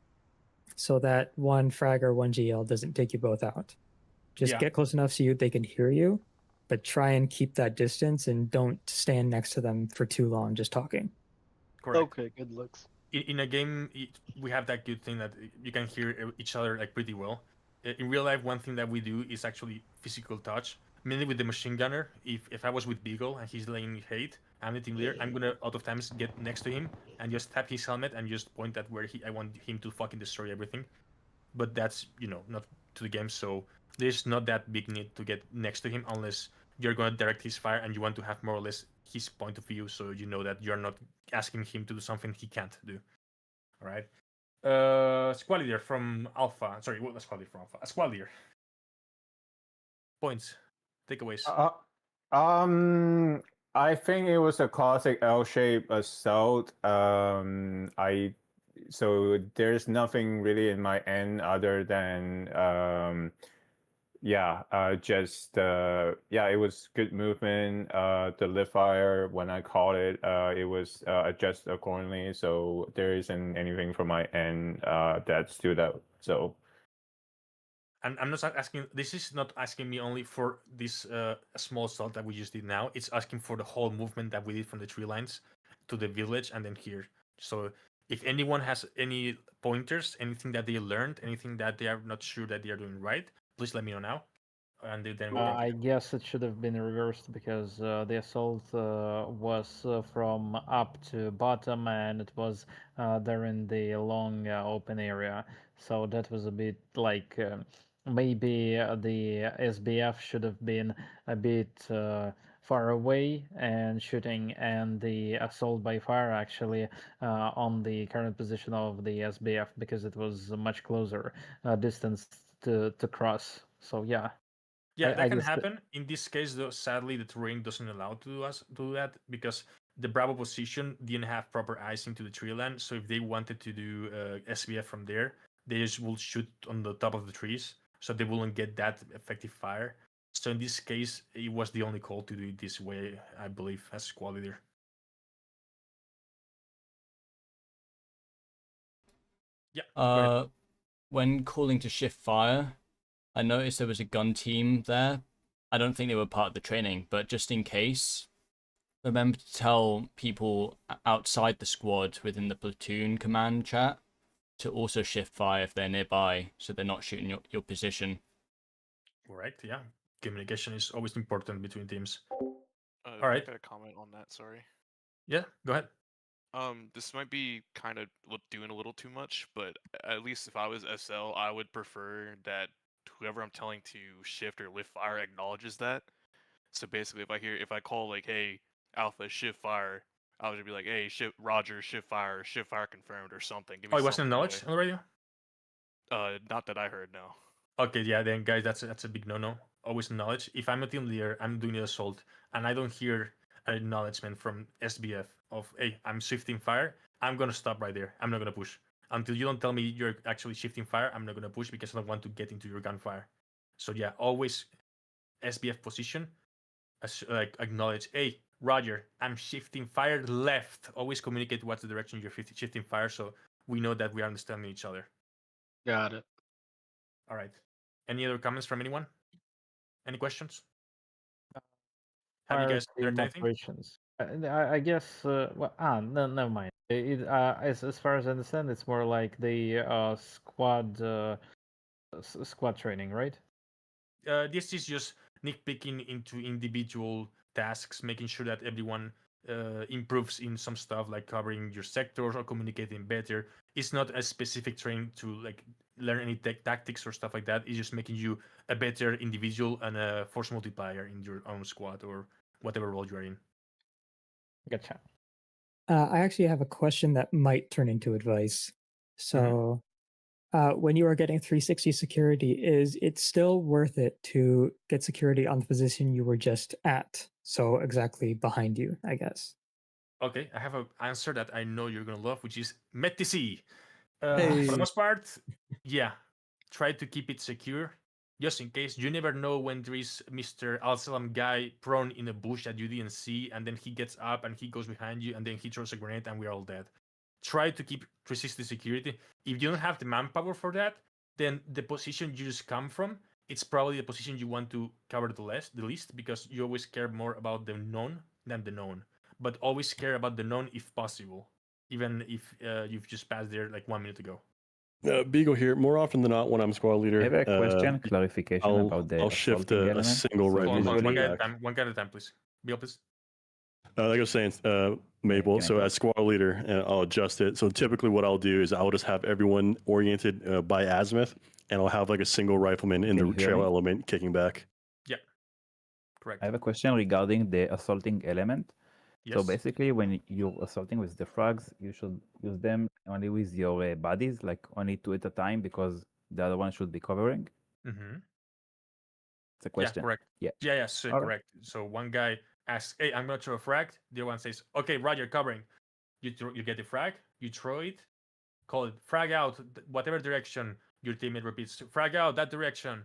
so that one frag or one GL doesn't take you both out. Just get close enough so they can hear you, but try and keep that distance and don't stand next to them for too long just talking. Correct. Okay, good looks. In a game, we have that good thing that you can hear each other like pretty well. In real life, one thing that we do is actually physical touch. Mainly with the machine gunner. If I was with Beagle and he's laying hate, I'm the team leader, I'm gonna out of times get next to him and just tap his helmet and just point at where I want him to fucking destroy everything. But that's, not to the game, so there's not that big need to get next to him unless you're gonna direct his fire and you want to have more or less his point of view, so you know that you're not asking him to do something he can't do. Alright. Squad leader from Alpha. Sorry, what was squad leader from Alpha? A squad leader. Points. Takeaways. I think it was a classic L-shaped assault. So there's nothing really in my end other than Yeah, it was good movement. The lip fire, when I called it, it was adjusted accordingly. So there isn't anything from my end that stood out. So I'm not asking. This is not asking me only for this small assault that we just did now. It's asking for the whole movement that we did from the tree lines to the village and then here. So if anyone has any pointers, anything that they learned, anything that they are not sure that they are doing right, please let me know now. And then we I guess it should have been reversed because the assault was from up to bottom and it was there in the long open area. So that was a bit like maybe the SBF should have been a bit far away and shooting, and the assault by fire actually on the current position of the SBF because it was a much closer distance to cross. So yeah. Yeah, that can guess happen. In this case, though, sadly, the terrain doesn't allow to do that because the Bravo position didn't have proper icing to the tree line. So if they wanted to do SBF from there, they just will shoot on the top of the trees, so they wouldn't get that effective fire. So in this case, it was the only call to do it this way, I believe, as squad leader. Yeah. When calling to shift fire, I noticed there was a gun team there. I don't think they were part of the training, but just in case, remember to tell people outside the squad within the platoon command chat to also shift fire if they're nearby, so they're not shooting your position. Correct, yeah. Communication is always important between teams. All right. I got a comment on that, sorry. Yeah, go ahead. This might be kind of doing a little too much, but at least if I was SL, I would prefer that whoever I'm telling to shift or lift fire acknowledges that. So basically, if I call like, hey, Alpha, shift fire, I would just be like, hey, Roger, shift fire confirmed or something. Give me it wasn't knowledge on the radio? Not that I heard, no. Okay, yeah, then guys, that's a big no-no. Always knowledge. If I'm a team leader, I'm doing the assault, and I don't hear an acknowledgement from SBF of, hey, I'm shifting fire, I'm gonna stop right there. I'm not gonna push. Until you don't tell me you're actually shifting fire, I'm not gonna push because I don't want to get into your gunfire. So yeah, always SBF position, like acknowledge, hey, Roger, I'm shifting fire left. Always communicate what's the direction you're shifting fire, so we know that we are understanding each other. Got it. All right. Any other comments from anyone? Any questions? Have you guys learned anything? Operations. I guess. Well, no, never mind. As far as I understand, it's more like the squad training, right? This is just nitpicking into individual tasks, making sure that everyone improves in some stuff like covering your sectors or communicating better. It's not a specific training to like learn any tactics or stuff like that. It's just making you a better individual and a force multiplier in your own squad or whatever role you're in. Gotcha. I actually have a question that might turn into advice. So, when you are getting 360 security, is it still worth it to get security on the position you were just at? So exactly behind you, I guess. Okay, I have an answer that I know you're gonna love, which is Metisi. Hey. For the most part, yeah, try to keep it secure, just in case. You never know when there is Mr. Al-Salam guy prone in a bush that you didn't see, and then he gets up and he goes behind you, and then he throws a grenade, and we're all dead. Try to keep 360 security. If you don't have the manpower for that, then the position you just come from, it's probably the position you want to cover the least, because you always care more about the known than the known. But always care about the known if possible, even if you've just passed there like 1 minute ago. Beagle here. More often than not, when I'm squad leader, I have a question, clarification about the I'll shift assaulting a element. single rifle. One guy at a time, please. Bill, please. Like I was saying, Mabel, so as squad leader, I'll adjust it. So typically what I'll do is I'll just have everyone oriented by azimuth, and I'll have like a single rifleman in the trail element kicking back. Yeah, correct. I have a question regarding the assaulting element. Yes. So basically, when you're assaulting with the frags, you should use them only with your bodies, like only 2 at a time, because the other one should be covering. Mm-hmm. It's a question. Yeah, correct. Yeah. So correct. So one guy asks, "Hey, I'm gonna throw a frag." The other one says, "Okay, Roger, covering." You get the frag, you throw it, call it frag out, whatever direction your teammate repeats, frag out that direction,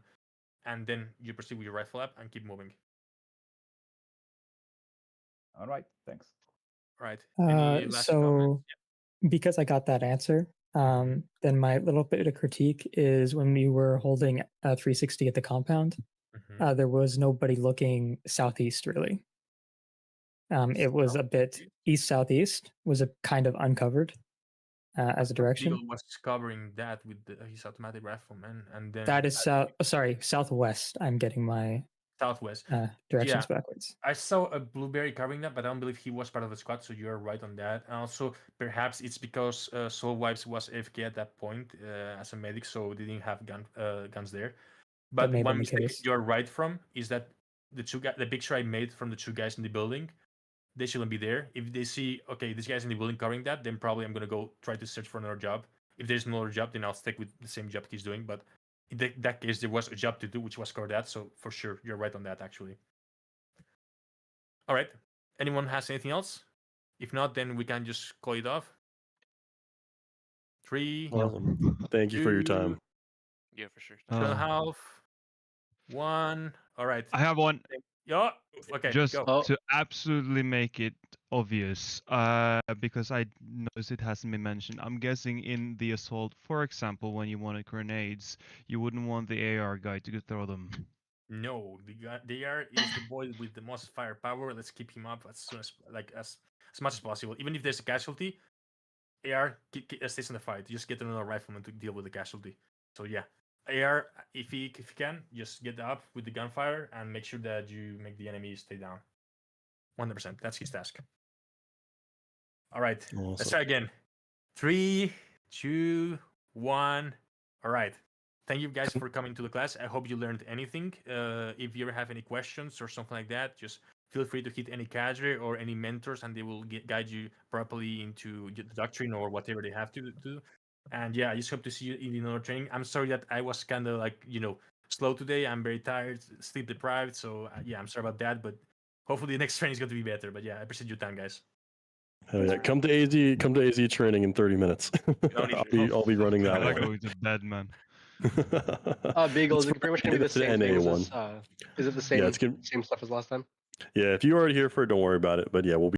and then you proceed with your rifle up and keep moving. All right, thanks. All right. Any last comments? Because I got that answer, then my little bit of critique is when we were holding 360 at the compound, there was nobody looking southeast really. It was a bit east-southeast, was a kind of uncovered as a direction. Beagle was covering that with his automatic rifleman, and then That is southwest. I'm getting my southwest directions backwards. I saw a blueberry covering that, but I don't believe he was part of the squad, so you're right on that. And also, perhaps it's because Soul Wipes was AFK at that point as a medic, so they didn't have guns there. But one mistake you're right from is that the picture I made from the two guys in the building, they shouldn't be there. If they see, okay, this guy's in the building covering that, then probably I'm going to go try to search for another job. If there's no other job, then I'll stick with the same job he's doing. But in that case, there was a job to do, which was cover that. So for sure, you're right on that, actually. All right. Anyone has anything else? If not, then we can just call it off. 3. Awesome. Thank you for your time. Yeah, for sure. 2.5. 1. All right. I have one. Yeah. Okay. Just go. to absolutely make it obvious, because I noticed it hasn't been mentioned. I'm guessing in the assault, for example, when you wanted grenades, you wouldn't want the AR guy to throw them. No, the AR is the boy with the most firepower. Let's keep him up as soon as as much as possible. Even if there's a casualty, AR stays in the fight. You just get another rifleman to deal with the casualty. So yeah, AR, if you can, just get up with the gunfire and make sure that you make the enemy stay down. 100%. That's his task. All right, Let's try again. 3, 2, 1. All right. Thank you guys for coming to the class. I hope you learned anything. If you ever have any questions or something like that, just feel free to hit any cadre or any mentors, and they will guide you properly into the doctrine or whatever they have to do. And yeah, I just hope to see you in another training. I'm sorry that I was kind of slow today. I'm very tired, sleep deprived. So yeah, I'm sorry about that. But hopefully the next training is going to be better. But yeah, I appreciate your time, guys. Hell yeah. Come to AZ training in 30 minutes. I'll be running that. I'm not going to bed, man. Beagle, is it pretty much gonna be the same thing as this? Is it the same same stuff as last time? Yeah, if you already here for it, don't worry about it. But yeah, we'll be